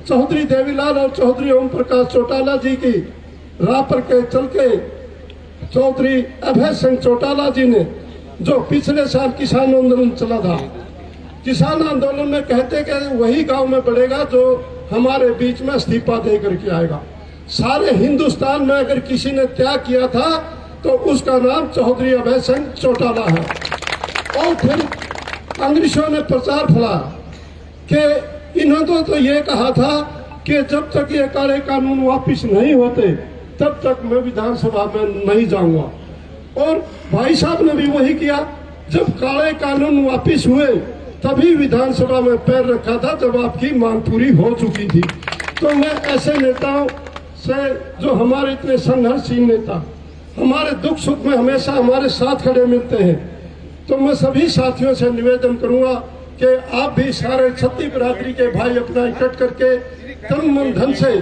चौधरी देवीलाल और चौधरी ओम प्रकाश चौटाला जी की राह पर के चल के चौधरी अभय सिंह चौटाला जी ने जो पिछले साल किसान आंदोलन चला था, किसान आंदोलन में कहते कि वही गांव में बढ़ेगा जो हमारे बीच में इस्तीफा दे करके आएगा। सारे हिंदुस्तान में अगर किसी ने त्याग किया था तो उसका नाम चौधरी अभय सिंह चौटाला है। और फिर कांग्रेसियों ने प्रचार फैलाया कि इन्होंने तो ये कहा था कि जब तक ये काले कानून वापिस नहीं होते तब तक मैं विधानसभा में नहीं जाऊंगा। और भाई साहब ने भी वही किया, जब काले कानून वापिस हुए तभी विधानसभा में पैर रखा था जब आपकी मांग पूरी हो चुकी थी। तो मैं ऐसे नेताओं से जो हमारे इतने संघर्षशील नेता हमारे दुख सुख में हमेशा हमारे साथ खड़े मिलते हैं, तो मैं सभी साथियों से निवेदन करूंगा कि आप भी सारे छत्ती बिरादरी के भाई अपना इकट्ठ करके तन मन धन से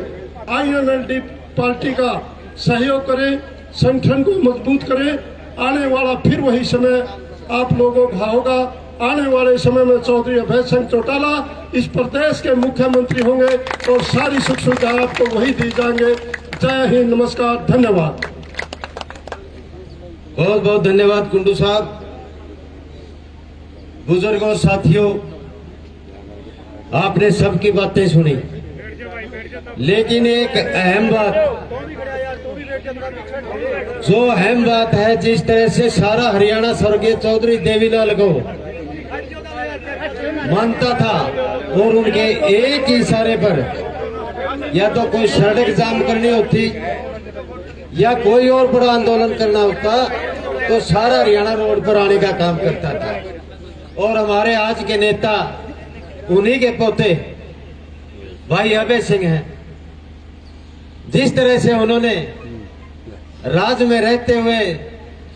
INLD पार्टी का सहयोग करें, संगठन को मजबूत करें। आने वाला फिर वही समय आप लोगों का होगा। आने वाले समय में चौधरी अभय सिंह चौटाला इस प्रदेश के मुख्यमंत्री होंगे और सारी सुख सुविधा आपको वही दी जाएंगे। जय हिंद, नमस्कार, धन्यवाद। बहुत बहुत धन्यवाद कुंडू साहब। बुजुर्गों, साथियों, आपने सबकी बातें सुनी, लेकिन एक अहम बात, जो अहम बात है, जिस तरह से सारा हरियाणा स्वर्गीय चौधरी देवीलाल को मानता था और उनके एक ही इशारे पर या तो कोई सड़क जाम करनी होती या कोई और बड़ा आंदोलन करना होता तो सारा हरियाणा रोड पर आने का काम करता था। और हमारे आज के नेता उन्हीं के पोते भाई अभय सिंह हैं। जिस तरह से उन्होंने राज्य में रहते हुए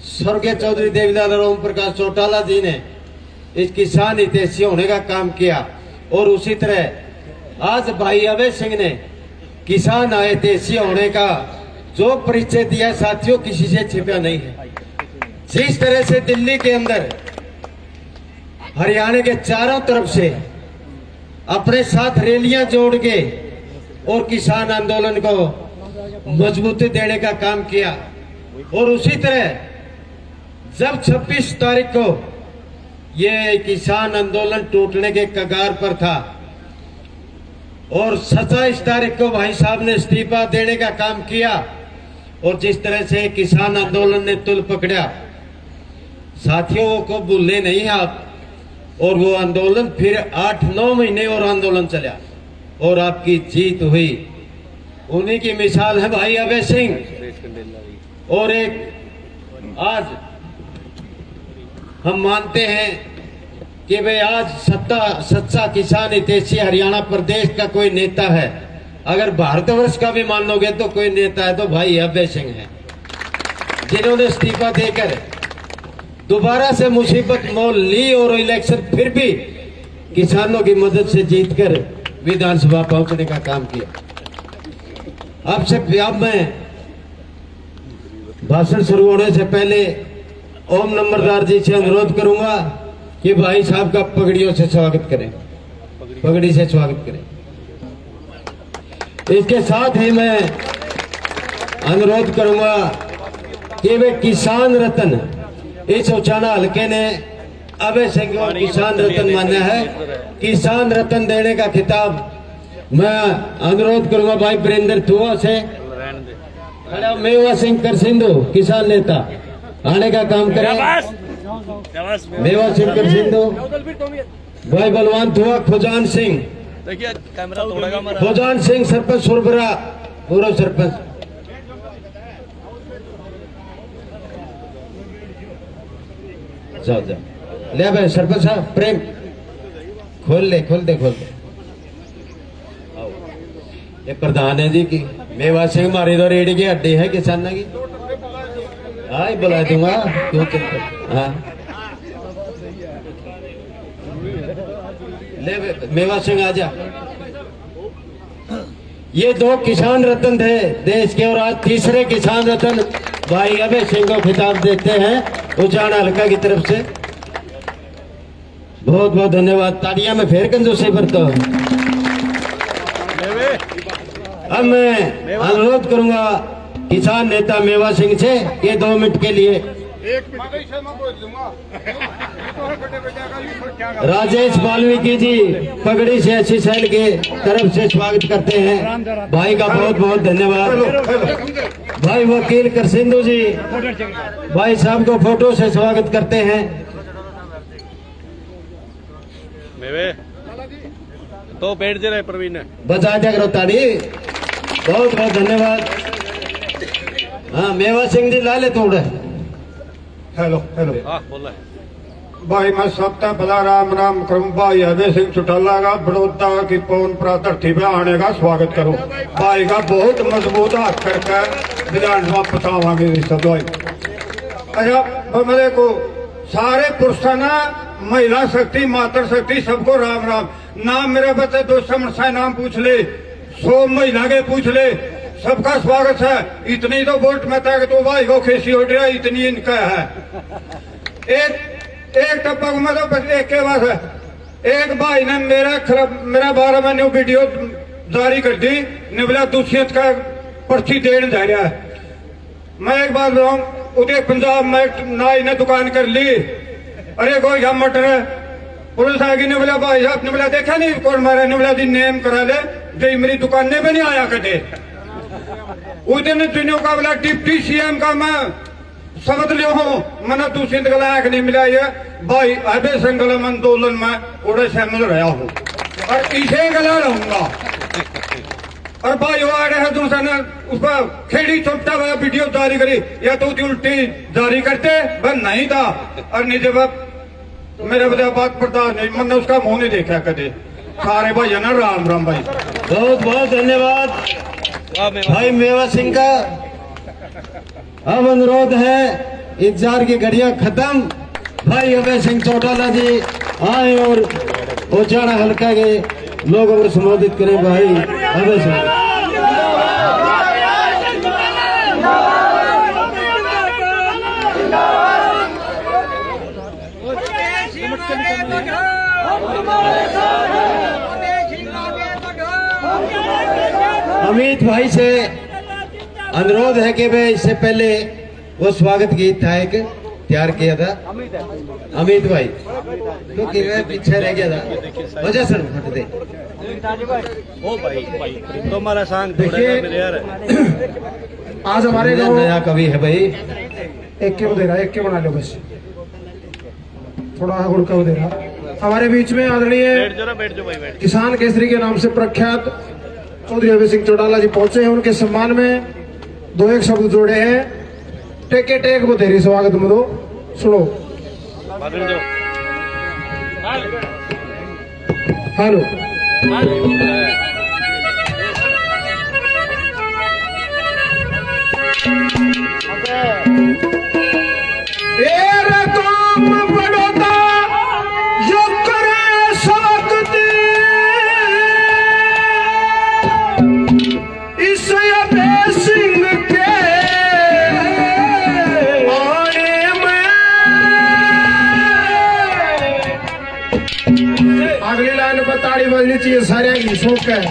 स्वर्गीय चौधरी देवीलाल और ओम प्रकाश चौटाला जी ने इस किसान हितैषी होने का काम किया, और उसी तरह आज भाई अभय सिंह ने किसान हितैषी होने का जो परिचय दिया, साथियों, किसी से छिपा नहीं है। जिस तरह से दिल्ली के अंदर हरियाणा के चारों तरफ से अपने साथ रैलियां जोड़ के और किसान आंदोलन को मजबूती देने का काम किया, और उसी तरह जब 26 तारीख को ये किसान आंदोलन टूटने के कगार पर था और 27 तारीख को भाई साहब ने इस्तीफा देने का काम किया, और जिस तरह से किसान आंदोलन ने तुल पकड़ा, साथियों को भूलने नहीं आप। और वो आंदोलन फिर 8-9 महीने और आंदोलन चला और आपकी जीत हुई। उन्हीं की मिसाल है भाई अभय सिंह। और एक आज हम मानते हैं कि भाई आज सच्चा किसान हितैषी हरियाणा प्रदेश का कोई नेता है, अगर भारतवर्ष का भी मान लोगे तो कोई नेता है तो भाई अभय सिंह है, जिन्होंने इस्तीफा देकर दोबारा से मुसीबत मोल ली और इलेक्शन फिर भी किसानों की मदद से जीतकर विधानसभा पहुंचने का काम किया। अब मैं भाषण शुरू होने से पहले ओम नंबरदार जी से अनुरोध करूंगा कि भाई साहब का पगड़ियों से स्वागत करें, पगड़ी से स्वागत करें। इसके साथ ही मैं अनुरोध करूंगा कि वे किसान रत्न, इस उचाना हल्के ने अभय सिंह को किसान रत्न माना है, किसान रत्न देने का खिताब मैं अनुरोध करूंगा भाई वीरेंद्र थुआ से। मेवा सिंह कर सिंधु किसान नेता आने का काम करें। मेवा सिंह कर सिंधु, भाई बलवान थुआ, खुजान सिंह, खुजान सिंह सरपंच सुरबरा, पूर्व सरपंच। ले भाई सरपंच साहब प्रेम खोल दे ये प्रधान है जी की मेवा सिंह मारी तो रेडी की हड्डी है किसान की हाँ बुला दूंगा क्यों हाँ ले मेवा सिंह आजा। ये 2 किसान रत्न थे देश के और आज तीसरे किसान रत्न भाई अभय सिंह को खिताब देते हैं उजाना हल्का की तरफ से। बहुत बहुत धन्यवाद। तालियां में फेर कंजूसी पर तो अब मैं अनुरोध करूंगा किसान नेता मेवा सिंह से ये 2 मिनट के लिए राजेश वाल्मीकि जी पगड़ी से अच्छी सैल के तरफ से स्वागत करते हैं। भाई का बहुत बहुत धन्यवाद। भाई वकील कर सिंधु जी भाई साहब को फोटो से स्वागत करते हैं। तो बैठ जा रहे प्रवीण बचा जा करो ताड़ी। बहुत बहुत धन्यवाद। हाँ मेवा सिंह जी ला ले थोड़ा। हेलो हाँ बोल रहा है भाई मैं सबका भला राम राम करूं। भाई अभय सिंह चौटाला का बड़ौदा की पवन धरती पे आने का स्वागत करो। भाई का बहुत मजबूत हाथ करके विधानसभा पहुंचावांगे सब भाई। अच्छा मेरे को सारे पुरुषों ना महिला शक्ति मातृ शक्ति सबको राम राम। नाम मेरे बच्चे 200 मनसा नाम पूछ ले 100 महिला के पूछ ले सबका स्वागत है। इतनी तो वोट में तक तो भाई को खेसी हो गया इतनी इनका है। एक टप्पा को मतलब एक के बाद है। एक भाई ने मेरा 12 महीने वीडियो जारी कर दी निबला दूसरियत का पर्ची देने जा रहा है। मैं एक बात बताऊं उदय पंजाब में नाई ने दुकान कर ली। अरे कोई हम मटर है पुलिस आएगी ने बोला भाई साहब ने बोला देखा नहीं कौन मारा ने बोला नेम करा ले जो मेरी दुकान में नहीं आया करते। उस दिन तीनों का बोला डिप्टी सीएम का मैं शब्द लियो हूँ मैंने दूसरी गला नहीं मिला ये भाई अभय सिंह आंदोलन में उड़े शामिल रहा हूँ और इसे गला रहूंगा। और भाई वो आ रहे हैं दूसरा ने उसका खेड़ी छोटा हुआ वीडियो जारी करी या तो उल्टी जारी करते वह नहीं था। और नहीं जब मेरे बता बात प्रधान नहीं मैंने उसका मुंह नहीं देखा कदे। सारे भाई है ना राम राम भाई। बहुत बहुत धन्यवाद भाई मेवा सिंह का। अब अनुरोध है इंतजार की घड़ियां खत्म। भाई अभय सिंह चौटाला जी आए और उजाना हल्का के लोगों को संबोधित करें। भाई अभय सिंह अमित भाई से अनुरोध है कि वे इससे पहले वो स्वागत गीत था एक तैयार किया था अमित भाई क्योंकि वे पीछे रह गया था वजह सर हट दे। ओ भाई तो हमारा सांग देखिए यार आज हमारे गांव नया कवि है भाई। एक के दे रहा एक के बना लो बस थोड़ा गुड़ का दे रहा। हमारे बीच में आदरणीय बैठ जाओ भाई बैठ। किसान केसरी के नाम से प्रख्यात चौधरी अभय सिंह चौटाला जी पहुंचे हैं। उनके सम्मान में 2-1 शब्द जोड़े हैं। टेके टेक बतेरी स्वागत में दो सुनो। हेलो बड़ोता जो करे सकती इस अभय सिंह के आने में। अगली लाइन पर ताड़ी बजनी चाहिए सारे की शौक है।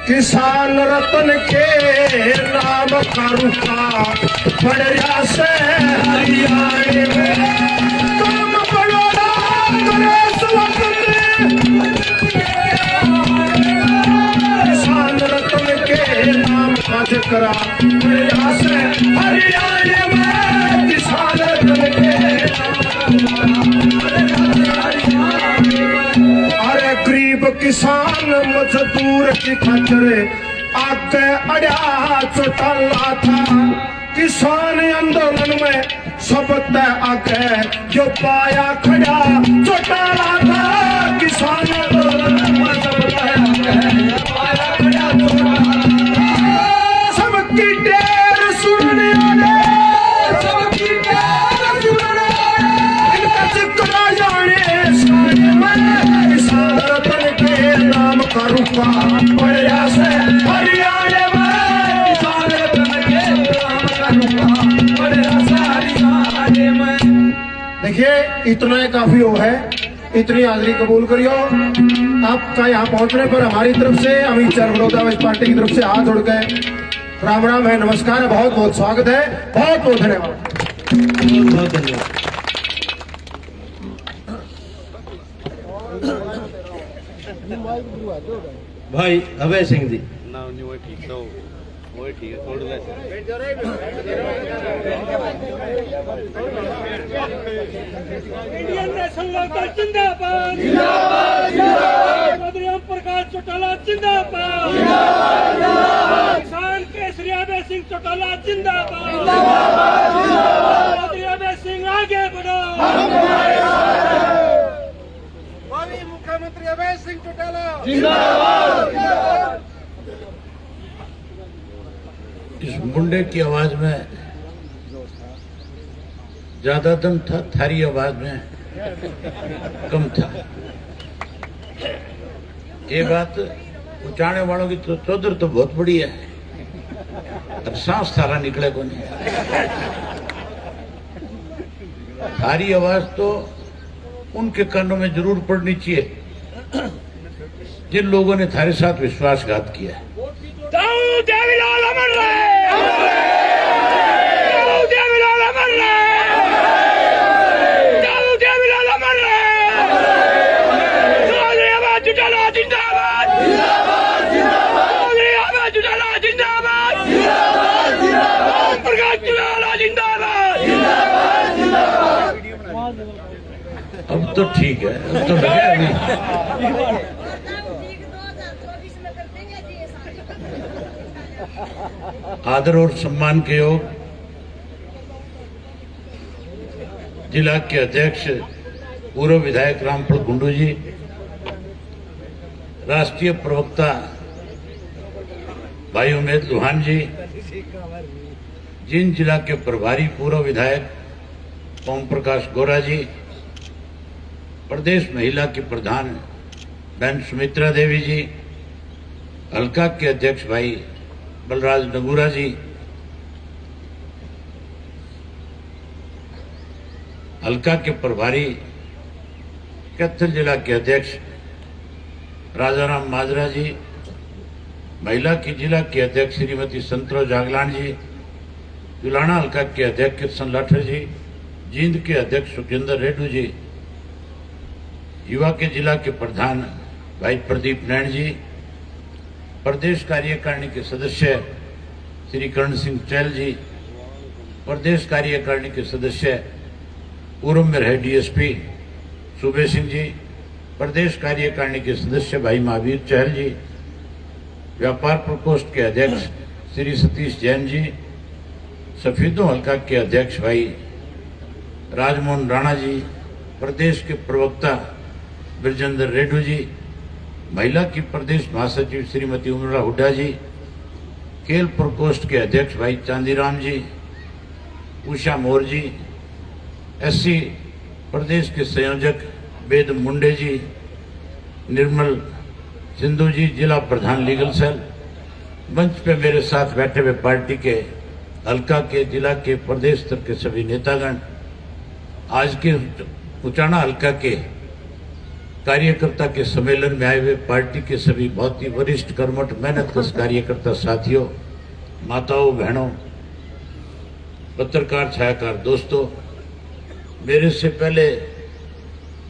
किसान रत्न के नाम का रुखा बढ़िया से हरियाणे में तुम बड़ोदा करे किसान रत्न के नाम का जिक्र बढ़िया से हरियाणे में किसान रत्न के अरे गरीब किसान मजदूर की खातिर आगे अड़ा चौटाला था। किसान आंदोलन में सब तय आगे जो पाया खड़ा चौटाला था। किसान करूंगा बढ़िया से हरियाणा में किसान रत्न के काम करूंगा बढ़िया से हरियाणा में। देखिए इतना ही काफी हो है, इतनी हाजिरी कबूल करियो। आपका यहाँ पहुंचने पर हमारी तरफ से अमित चार बड़ौदा पार्टी की तरफ से हाथ जोड़ के राम राम है, नमस्कार है, बहुत बहुत स्वागत है, बहुत बहुत धन्यवाद। बहुत धन्यवाद। भाई अभय सिंह जी। इंडियन नेशनल लोकदल जिंदाबाद चौधरी ओम प्रकाश चौटाला जिंदाबाद किसान केसरी अभय सिंह चौटाला जिंदाबाद चौधरी अभय सिंह आगे बढ़ो। भावी मुख्यमंत्री अभय सिंह चौटाला इस मुंडे की आवाज में ज्यादा दम था, थारी आवाज में कम था। ये बात उचाने वालों की तो चौधर तो बहुत बड़ी है, अब सांस थारा निकले को नहीं। थारी आवाज तो उनके कानों में जरूर पड़नी चाहिए जिन लोगों ने थारे साथ विश्वासघात किया है। दाऊद देवीलाल अमर रहे, दाऊद देवीलाल अमर रहे, दाऊद देवीलाल अमर रहे, चौधरी अभय चौटाला जिंदाबाद, चौधरी अभय चौटाला जिंदाबाद, ओम प्रकाश चौटाला जिंदाबाद। अब तो ठीक है, अब तो लगे अभी। आदर और सम्मान के योग जिला के अध्यक्ष पूर्व विधायक रामपुर कुंडू जी, राष्ट्रीय प्रवक्ता भाई उमेद लोहान जी, जिन जिला के प्रभारी पूर्व विधायक ओम प्रकाश गोरा जी, प्रदेश महिला की प्रधान बहन सुमित्रा देवी जी, हल्का के अध्यक्ष भाई बलराज नगूरा जी, हल्का के प्रभारी कैथल जिला के अध्यक्ष राजाराम माजरा जी, महिला की जिला के अध्यक्ष श्रीमती संतरो जागलान जी, जुलाना हल्का के अध्यक्ष किशन लाठर जी, जींद के अध्यक्ष सुखजिंदर रेड्डू जी, युवा के जिला के प्रधान भाई प्रदीप नैन जी, प्रदेश कार्यकारिणी के सदस्य श्री कर्ण सिंह चैल जी, प्रदेश कार्यकारिणी के सदस्य पूर्व में रहे डीएसपी सूबे सिंह जी, प्रदेश कार्यकारिणी के सदस्य भाई महावीर चहल जी, व्यापार प्रकोष्ठ के अध्यक्ष श्री सतीश जैन जी, सफीदों हल्का के अध्यक्ष भाई राजमोहन राणा जी, प्रदेश के प्रवक्ता ब्रजेंद्र रेड्डू जी, महिला की प्रदेश महासचिव श्रीमती उमरा हुड्डा जी, खेल प्रकोष्ठ के अध्यक्ष भाई चांदीराम जी, उषा मोर जी, एससी प्रदेश के संयोजक वेद मुंडे जी, निर्मल सिंधु जी, जिला प्रधान लीगल सेल, मंच पे मेरे साथ बैठे हुए पार्टी के हल्का के जिला के प्रदेश स्तर के सभी नेतागण, आज के उचाना हल्का के कार्यकर्ता के सम्मेलन में आए हुए पार्टी के सभी बहुत ही वरिष्ठ कर्मठ मेहनतकश कार्यकर्ता साथियों, माताओं बहनों, पत्रकार छायाकार दोस्तों, मेरे से पहले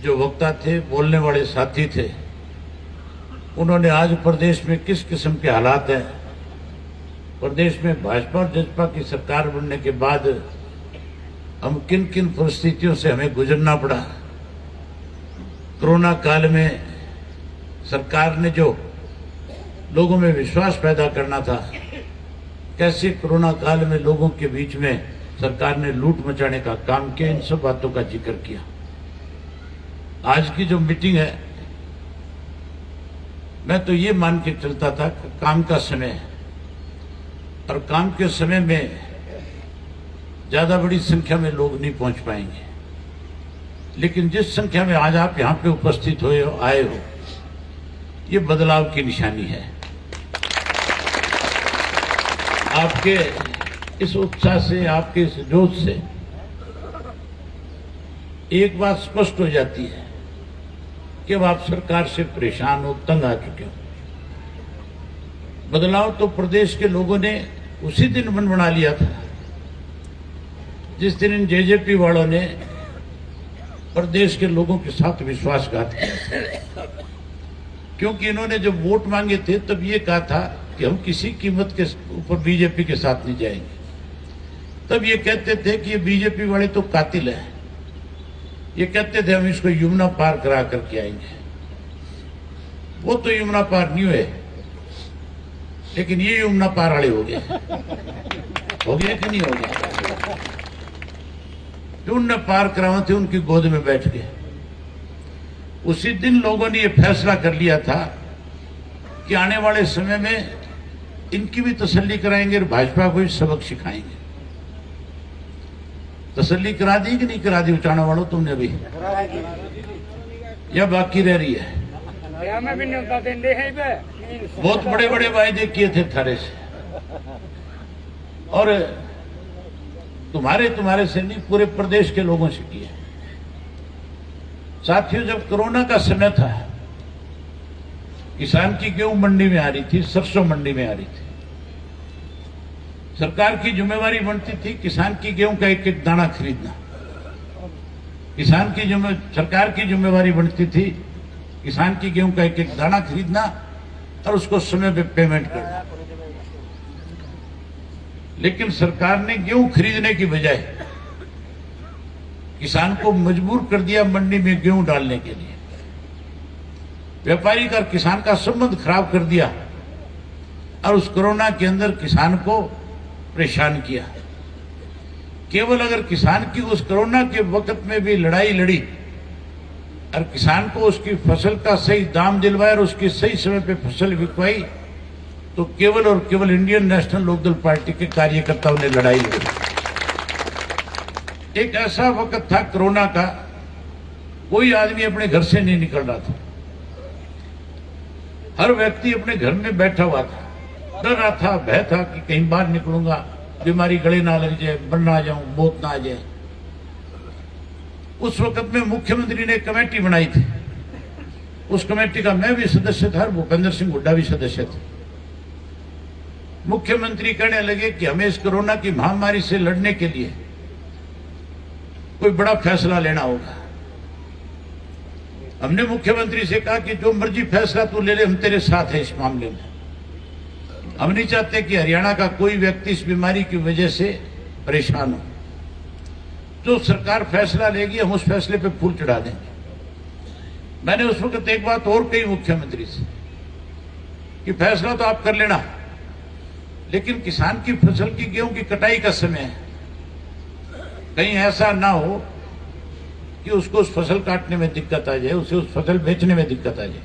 जो वक्ता थे, बोलने वाले साथी थे, उन्होंने आज प्रदेश में किस किस्म के हालात हैं, प्रदेश में भाजपा और जसपा की सरकार बनने के बाद हम किन किन परिस्थितियों से हमें गुजरना पड़ा, कोरोना काल में सरकार ने जो लोगों में विश्वास पैदा करना था, कैसे कोरोना काल में लोगों के बीच में सरकार ने लूट मचाने का काम किया, इन सब बातों का जिक्र किया। आज की जो मीटिंग है, मैं तो ये मान के चलता था कि काम का समय है और काम के समय में ज्यादा बड़ी संख्या में लोग नहीं पहुंच पाएंगे, लेकिन जिस संख्या में आज आप यहां पे उपस्थित आए हो, ये बदलाव की निशानी है। आपके इस उत्साह से, आपके इस जोश से एक बात स्पष्ट हो जाती है कि अब आप सरकार से परेशान हो, तंग आ चुके हो। बदलाव तो प्रदेश के लोगों ने उसी दिन मन बना लिया था जिस दिन इन जेजेपी वालों ने प्रदेश के लोगों के साथ विश्वासघात किया, क्योंकि इन्होंने जब वोट मांगे थे तब ये कहा था कि हम किसी कीमत के ऊपर बीजेपी के साथ नहीं जाएंगे। तब ये कहते थे कि ये बीजेपी वाले तो कातिल हैं, ये कहते थे हम इसको यमुना पार करा करके आएंगे। वो तो यमुना पार नहीं हुए, लेकिन ये यमुना पार वाले हो गए कि नहीं हो गए? जो उनने पार कराए थे उनकी गोद में बैठ गए। उसी दिन लोगों ने ये फैसला कर लिया था कि आने वाले समय में इनकी भी तसल्ली कराएंगे और भाजपा को भी सबक सिखाएंगे। तसल्ली करा दी कि नहीं करा दी उचाना वालों तुमने अभी, या बाकी रह रही है? बहुत बड़े बड़े वायदे किए थे थारे से, और तुम्हारे से नहीं, पूरे प्रदेश के लोगों से किए। साथियों, जब कोरोना का समय था, किसान की गेहूं मंडी में आ रही थी, सरसों मंडी में आ रही थी। सरकार की जिम्मेवारी बनती थी किसान की गेहूं का एक एक दाना खरीदना। सरकार की जिम्मेवारी बनती थी किसान की गेहूं का एक एक दाना खरीदना और उसको समय पे पेमेंट करना। लेकिन सरकार ने गेहूं खरीदने की बजाय किसान को मजबूर कर दिया मंडी में गेहूं डालने के लिए। व्यापारी का किसान का संबंध खराब कर दिया और उस कोरोना के अंदर किसान को परेशान किया। केवल अगर किसान की उस कोरोना के वक्त में भी लड़ाई लड़ी और किसान को उसकी फसल का सही दाम दिलवाया और उसकी सही समय पे फसल बिकवाई, तो केवल और केवल इंडियन नेशनल लोकदल पार्टी के कार्यकर्ताओं ने लड़ाई लड़ी। एक ऐसा वक्त था कोरोना का, कोई आदमी अपने घर से नहीं निकल रहा था। हर व्यक्ति अपने घर में बैठा हुआ था, डर रहा था, भय था कि कहीं बाहर निकलूंगा, बीमारी गले ना लग जाए, मर ना जाऊं, मौत ना आ जाए। उस वक्त में मुख्यमंत्री ने कमेटी बनाई थी। उस कमेटी का मैं भी सदस्य था, भूपेंद्र सिंह हुड्डा भी सदस्य थे। मुख्यमंत्री कहने लगे कि हमें इस कोरोना की महामारी से लड़ने के लिए कोई बड़ा फैसला लेना होगा। हमने मुख्यमंत्री से कहा कि जो मर्जी फैसला तू ले ले, हम तेरे साथ हैं इस मामले में। हम नहीं चाहते कि हरियाणा का कोई व्यक्ति इस बीमारी की वजह से परेशान हो। जो सरकार फैसला लेगी हम उस फैसले पे फूल चढ़ा देंगे। मैंने उस वक्त एक बात और कही मुख्यमंत्री से कि फैसला तो आप कर लेना, लेकिन किसान की फसल की गेहूं की कटाई का समय है, कहीं ऐसा ना हो कि उसको उस फसल काटने में दिक्कत आ जाए, उसे उस फसल बेचने में दिक्कत आ जाए।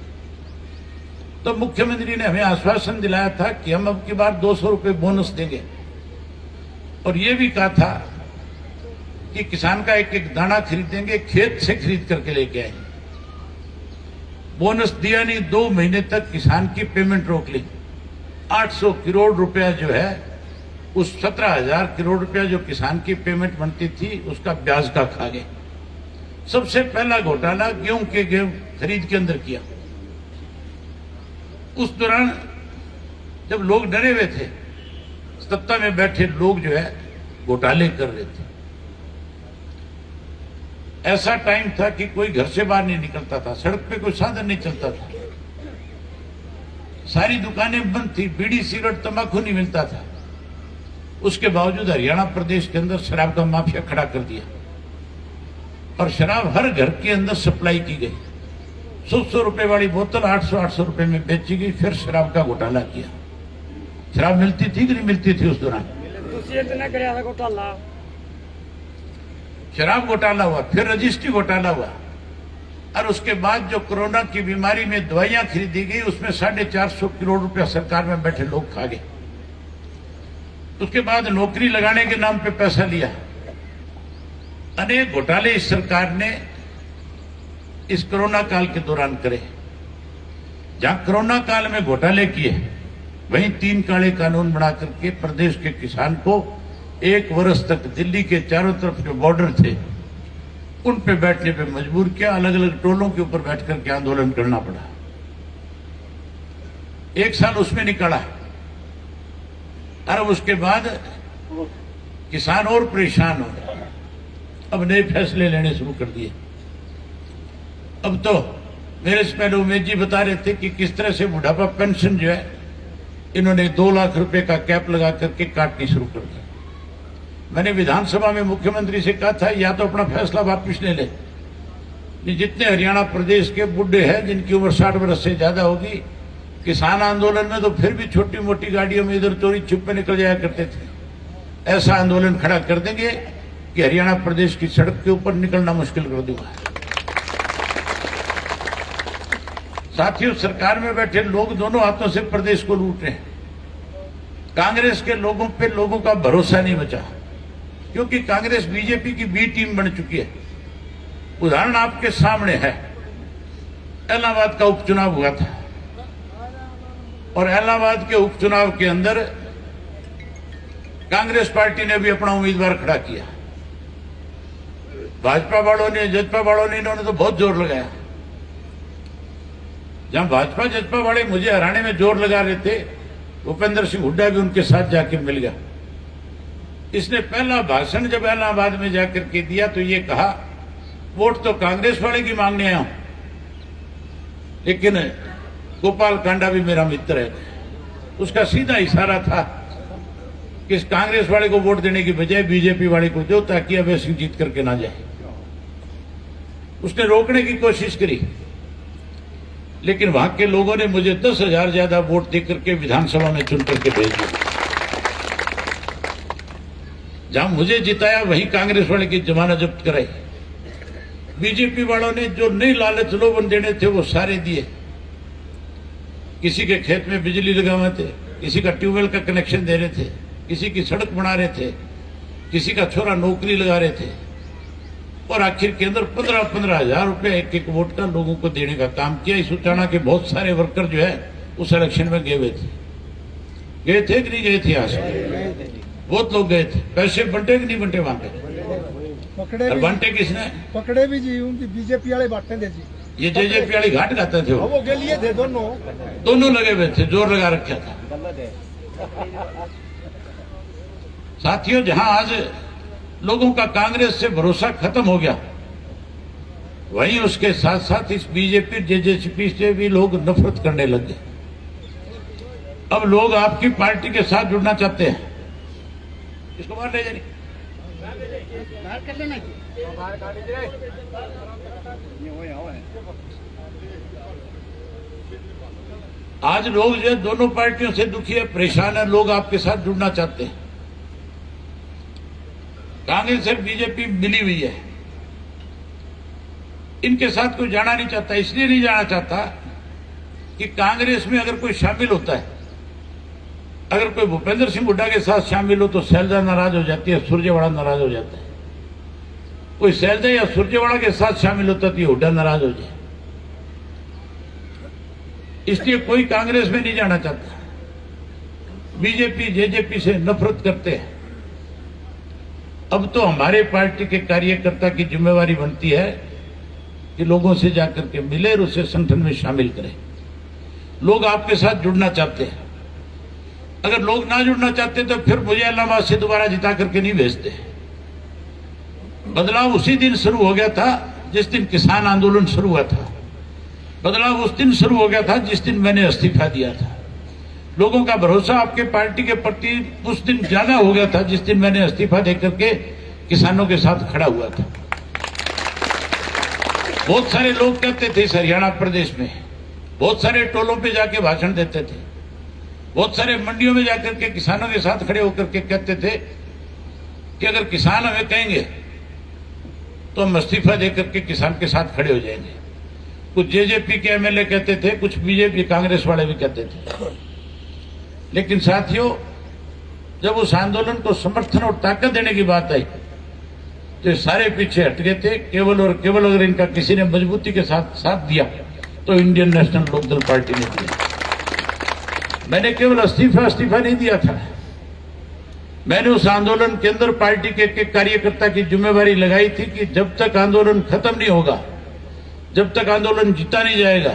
तो मुख्यमंत्री ने हमें आश्वासन दिलाया था कि हम अब की बार 200 रुपए बोनस देंगे, और यह भी कहा था कि किसान का एक एक दाना खरीदेंगे, खेत से खरीद करके लेके आएंगे। बोनस दिया नहीं, 2 महीने तक किसान की पेमेंट रोक ली। 800 करोड़ रुपया जो है, उस 17,000 करोड़ रुपया जो किसान की पेमेंट बनती थी उसका ब्याज का खा गए। सबसे पहला घोटाला गेहूं खरीद के अंदर किया। उस दौरान जब लोग डरे हुए थे, सत्ता में बैठे लोग जो है घोटाले कर रहे थे। ऐसा टाइम था कि कोई घर से बाहर नहीं निकलता था, सड़क पे कोई साधन नहीं चलता था, सारी दुकानें बंद थी, बीड़ी सिगरेट तंबाकू नहीं मिलता था। उसके बावजूद हरियाणा प्रदेश के अंदर शराब का माफिया खड़ा कर दिया और शराब हर घर के अंदर सप्लाई की गई। 100 रुपए वाली बोतल 800 रुपए में बेची गई। फिर शराब का घोटाला किया। शराब मिलती थी कि नहीं मिलती थी उस दौरान? शराब घोटाला हुआ, फिर रजिस्ट्री घोटाला हुआ, और उसके बाद जो कोरोना की बीमारी में दवाइयां खरीदी गई उसमें 450 करोड़ रुपया सरकार में बैठे लोग खा गए। उसके बाद नौकरी लगाने के नाम पे पैसा लिया। अनेक घोटाले इस सरकार ने इस कोरोना काल के दौरान करे। जहां कोरोना काल में घोटाले किए, वहीं 3 काले कानून बना करके प्रदेश के किसान को 1 वर्ष तक दिल्ली के चारों तरफ जो बॉर्डर थे उन पे बैठने पे मजबूर किया। अलग अलग टोलों के ऊपर बैठ करके आंदोलन करना पड़ा। 1 साल उसमें निकाला और उसके बाद किसान और परेशान हो गए। अब नए फैसले लेने शुरू कर दिए। अब तो मेरे से पहले उमेश जी बता रहे थे कि किस तरह से बुढ़ापा पेंशन जो है इन्होंने 2 लाख रुपए का कैप लगा करके काटनी शुरू कर दी। मैंने विधानसभा में मुख्यमंत्री से कहा था या तो अपना फैसला वापस ले ले। जितने हरियाणा प्रदेश के बुढ़े हैं जिनकी उम्र 60 वर्ष से ज्यादा होगी, किसान आंदोलन में तो फिर भी छोटी मोटी गाड़ियों में इधर चोरी छुपे निकल जाया करते थे। ऐसा आंदोलन खड़ा कर देंगे कि हरियाणा प्रदेश की सड़क के ऊपर निकलना मुश्किल कर दूंगा। साथियों, सरकार में बैठे लोग दोनों हाथों से प्रदेश को लूट रहे हैं। कांग्रेस के लोगों पे लोगों का भरोसा नहीं बचा, क्योंकि कांग्रेस बीजेपी की बी टीम बन चुकी है। उदाहरण आपके सामने है। इलाहाबाद का उपचुनाव हुआ था और इलाहाबाद के उपचुनाव के अंदर कांग्रेस पार्टी ने भी अपना उम्मीदवार खड़ा किया। भाजपा वालों ने, जजपा वालों ने, इन्होंने तो बहुत जोर लगाया। जहां भाजपा जजपा वाले मुझे हराने में जोर लगा रहे थे, भूपेंद्र सिंह हुड्डा भी उनके साथ जाकर मिल गया। इसने पहला भाषण जब इलाहाबाद में जाकर के दिया तो ये कहा, वोट तो कांग्रेस वाले की मांगने आया हूं, लेकिन गोपाल कांडा भी मेरा मित्र है। उसका सीधा इशारा था कि इस कांग्रेस वाले को वोट देने की बजाय बीजेपी वाले को दो, ताकि अभय सिंह जीत करके ना जाए। उसने रोकने की कोशिश करी, लेकिन वहां के लोगों ने मुझे 10,000 ज्यादा वोट देकर के विधानसभा में चुन करके भेज दिया। जहां मुझे जिताया वहीं कांग्रेस वाले की जमानत जब्त कराई। बीजेपी वालों ने जो नई लालच लोभन देने थे वो सारे दिए। किसी के खेत में बिजली लगावे थे, किसी का ट्यूबवेल का कनेक्शन दे रहे थे, किसी की सड़क बना रहे थे, किसी का छोरा नौकरी लगा रहे थे, और आखिर के अंदर 15-15 हजार रुपए एक वोट का लोगों को देने का काम किया। इस उचाना के बहुत सारे वर्कर जो है उस इलेक्शन में गए हुए थे। गए थे कि नहीं गए थे? यहाँ से बहुत लोग गए थे। पैसे बंटे कि नहीं बंटे वहां पे? और बंटे किसने? पकड़े भी जी, उनकी बीजेपी वाले बांटे दे जी। ये जेजेपी वाली घाट गाते थे, वो के लिए थे, दोनों लगे हुए थे, जोर लगा रखा था। साथियों, जहां आज लोगों का कांग्रेस से भरोसा खत्म हो गया, वहीं उसके साथ साथ इस बीजेपी जेजेपी से भी लोग नफरत करने लगे। अब लोग आपकी पार्टी के साथ जुड़ना चाहते हैं। इसको बाहर ले जाइए। आज लोग जो दोनों पार्टियों से दुखी है, परेशान है, लोग आपके साथ जुड़ना चाहते हैं। कांग्रेस से बीजेपी मिली हुई है, इनके साथ कोई जाना नहीं चाहता। इसलिए नहीं जाना चाहता कि कांग्रेस में अगर कोई शामिल होता है, अगर कोई भूपेंद्र सिंह हुड्डा के साथ शामिल हो तो शैलजा नाराज हो जाती है, सुरजेवाड़ा नाराज हो जाता है। कोई शैलजा या सुरजेवाड़ा के साथ शामिल होता तो ये हुड्डा नाराज हो जाए। इसलिए कोई कांग्रेस में नहीं जाना चाहता। बीजेपी जेजेपी से नफरत करते हैं। अब तो हमारे पार्टी के कार्यकर्ता की जिम्मेवारी बनती है कि लोगों से जाकर के मिले और उसे संगठन में शामिल करें। लोग आपके साथ जुड़ना चाहते हैं। अगर लोग ना जुड़ना चाहते तो फिर मुझे इलाहाबाद से दोबारा जिता करके नहीं भेजते। बदलाव उसी दिन शुरू हो गया था जिस दिन किसान आंदोलन शुरू हुआ था। बदलाव उस दिन शुरू हो गया था जिस दिन मैंने इस्तीफा दिया था। लोगों का भरोसा आपके पार्टी के प्रति उस दिन ज्यादा हो गया था जिस दिन मैंने इस्तीफा देकर के किसानों के साथ खड़ा हुआ था। बहुत सारे लोग कहते थे इस हरियाणा प्रदेश में, बहुत सारे टोलों पे जाके भाषण देते थे, बहुत सारे मंडियों में जाकर के किसानों के साथ खड़े होकर के कहते थे कि अगर किसान हमें कहेंगे तो हम इस्तीफा देकर के किसान के साथ खड़े हो जाएंगे। कुछ जेजेपी के एमएलए कहते थे, कुछ बीजेपी कांग्रेस वाले भी कहते थे। लेकिन साथियों, जब उस आंदोलन को समर्थन और ताकत देने की बात आई तो सारे पीछे हट गए थे। केवल और केवल अगर इनका किसी ने मजबूती के साथ साथ दिया तो इंडियन नेशनल लोकदल पार्टी ने दिया। मैंने केवल इस्तीफा नहीं दिया था, मैंने उस आंदोलन के अंदर पार्टी के एक कार्यकर्ता की जिम्मेवारी लगाई थी कि जब तक आंदोलन खत्म नहीं होगा, जब तक आंदोलन जीता नहीं जाएगा,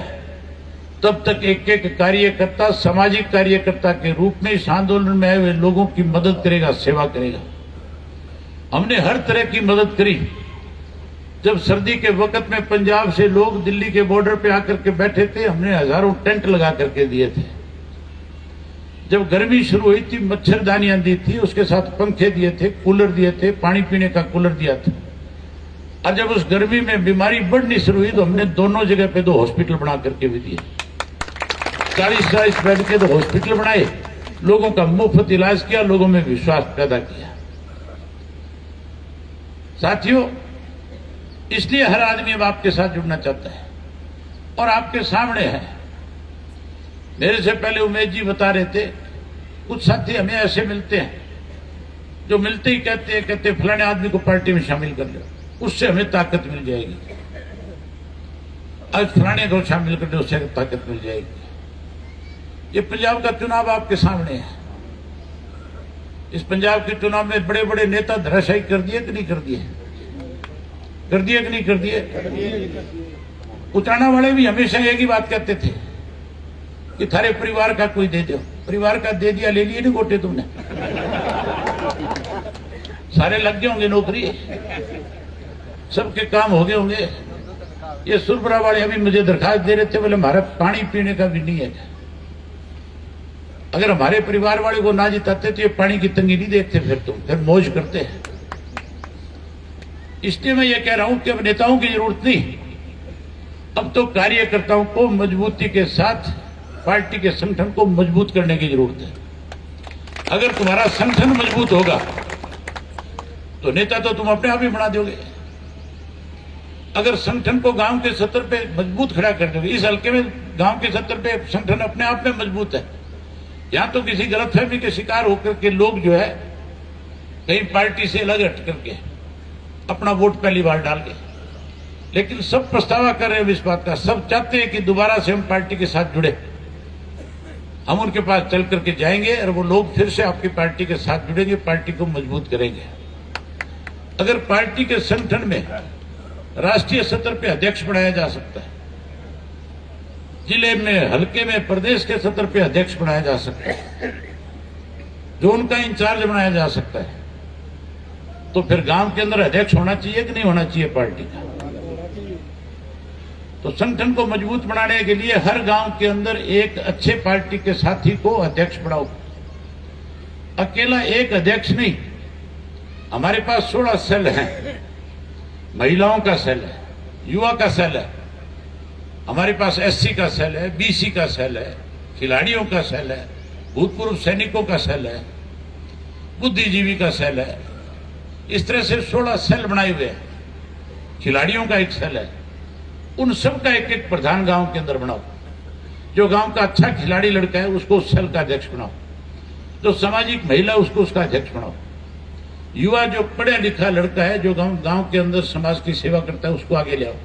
तब तक एक एक कार्यकर्ता सामाजिक कार्यकर्ता के रूप में इस आंदोलन में आए हुए लोगों की मदद करेगा, सेवा करेगा। हमने हर तरह की मदद करी। जब सर्दी के वक्त में पंजाब से लोग दिल्ली के बॉर्डर पे आकर के बैठे थे, हमने हजारों टेंट लगा करके दिए थे। जब गर्मी शुरू हुई थी, मच्छरदानियां दी थी, उसके साथ पंखे दिए थे, कूलर दिए थे, पानी पीने का कूलर दिया था। और जब उस गर्मी में बीमारी बढ़नी शुरू हुई तो हमने दोनों जगह पे 2 हॉस्पिटल बना करके भी दिए। 40-40 बेड के 2 हॉस्पिटल बनाए, लोगों का मुफ्त इलाज किया, लोगों में विश्वास पैदा किया। साथियों, इसलिए हर आदमी अब आपके साथ जुड़ना चाहता है और आपके सामने है। मेरे से पहले उमेश जी बता रहे थे, कुछ साथी हमें ऐसे मिलते हैं जो मिलते ही कहते फलाने आदमी को पार्टी में शामिल कर लो, उससे हमें ताकत मिल जाएगी। आज फलाने को शामिल कर लो, उससे ताकत मिल जाएगी। ये पंजाब का चुनाव आपके सामने है। इस पंजाब के चुनाव में बड़े बड़े नेता धराशायी कर दिए कि नहीं कर दिए? कर दिए कि नहीं कर दिए? उचाना वाले भी हमेशा एक ही बात कहते थे कि थारे परिवार का कोई दे दो। परिवार का दे दिया, ले लिए नहीं गोटे तुमने? सारे लग गए होंगे नौकरी, सबके काम हो गए होंगे। ये सुरबरा वाले अभी मुझे दरखास्त दे रहे थे, बोले हमारा पानी पीने का भी नहीं है। अगर हमारे परिवार वाले को ना जिताते तो ये पानी की तंगी नहीं देखते, फिर मौज करते हैं। इसलिए मैं ये कह रहा हूं कि अब नेताओं की जरूरत नहीं, अब तो कार्यकर्ताओं को मजबूती के साथ पार्टी के संगठन को मजबूत करने की जरूरत है। अगर तुम्हारा संगठन मजबूत होगा तो नेता तो तुम अपने आप ही बना दोगे। अगर संगठन को गांव के स्तर पे मजबूत खड़ा कर दोगे, इस हल्के में गांव के स्तर पे संगठन अपने आप में मजबूत है। यहां तो किसी गलतफहमी के शिकार होकर के लोग जो है कहीं पार्टी से अलग हट करके अपना वोट पहली बार डाल गए, लेकिन सब पछतावा कर रहे हैं इस बात का। सब चाहते हैं कि दोबारा से हम पार्टी के साथ जुड़े, हम उनके पास चल करके जाएंगे और वो लोग फिर से आपकी पार्टी के साथ जुड़ेंगे, पार्टी को मजबूत करेंगे। अगर पार्टी के संगठन में राष्ट्रीय स्तर पे अध्यक्ष बनाया जा सकता है, जिले में, हल्के में, प्रदेश के स्तर पे अध्यक्ष बनाया जा सकता है, जोन का इंचार्ज बनाया जा सकता है, तो फिर गांव के अंदर अध्यक्ष होना चाहिए कि नहीं होना चाहिए पार्टी का? तो संगठन को मजबूत बनाने के लिए हर गांव के अंदर एक अच्छे पार्टी के साथी को अध्यक्ष बनाओ। अकेला एक अध्यक्ष नहीं, हमारे पास 16 सेल हैं। महिलाओं का सेल है, युवा का सेल है, हमारे पास एससी का सेल है, बीसी का सेल है, खिलाड़ियों का सेल है, भूतपूर्व सैनिकों का सेल है, बुद्धिजीवी का सेल है। इस तरह से 16 सेल बनाए हुए हैं। खिलाड़ियों का एक सेल है। उन सब का एक एक प्रधान गांव के अंदर बनाओ। जो गांव का अच्छा खिलाड़ी लड़का है उसको उस सेल का अध्यक्ष बनाओ, जो सामाजिक महिला उसको उसका अध्यक्ष बनाओ, युवा जो पढ़ा लिखा लड़का है जो गांव के अंदर समाज की सेवा करता है उसको आगे ले आओ।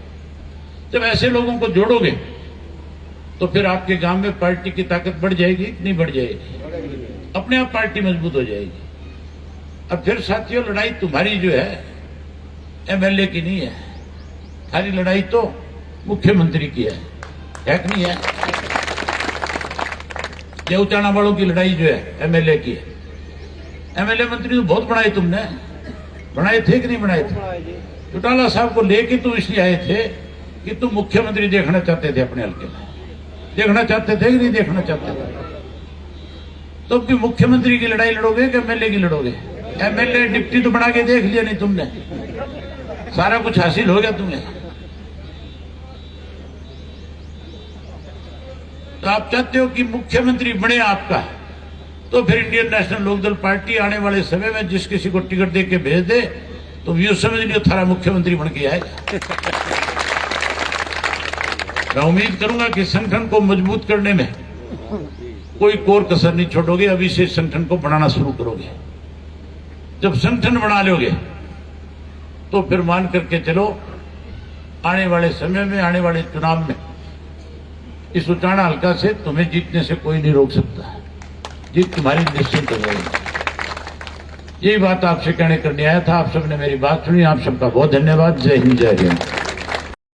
जब ऐसे लोगों को जोड़ोगे तो फिर आपके गांव में पार्टी की ताकत बढ़ जाएगी कि नहीं बढ़ जाएगी? अपने आप पार्टी मजबूत हो जाएगी। अब फिर साथियों, लड़ाई तुम्हारी जो है एमएलए की नहीं है, सारी लड़ाई तो मुख्यमंत्री की है कि नहीं है? ये उचाना वालों की लड़ाई जो है एमएलए की है। एमएलए मंत्री तो बहुत बनाए तुमने, बनाए थे कि नहीं बनाए थे? चौटाला साहब को लेके तुम इसलिए आए थे कि तुम मुख्यमंत्री देखना चाहते थे अपने हल्के में, देखना चाहते थे कि नहीं देखना चाहते थे? तो भी मुख्यमंत्री की लड़ाई लड़ोगे कि एमएलए की लड़ोगे? एमएलए डिप्टी तो बना के देख लिया नहीं तुमने, सारा कुछ हासिल हो गया तुम्हें। तो आप चाहते हो कि मुख्यमंत्री बने आपका, तो फिर इंडियन नेशनल लोकदल पार्टी आने वाले समय में जिस किसी को टिकट दे के भेज दे तो व्यू समझ लियो थारा मुख्यमंत्री बन के आएगा। मैं उम्मीद करूंगा कि संगठन को मजबूत करने में कोई कोर कसर नहीं छोड़ोगे। अभी से संगठन को बनाना शुरू करोगे। जब संगठन बना लोगे तो फिर मान करके चलो आने वाले समय में, आने वाले चुनाव में इस उचाना हल्का से तुम्हें जीतने से कोई नहीं रोक सकता। जीत तुम्हारी निश्चित हो गई। यही बात आपसे कहने करने आया था। आप सबने मेरी बात सुनी। आप सबका बहुत धन्यवाद। जय हिंद, जय हिंद।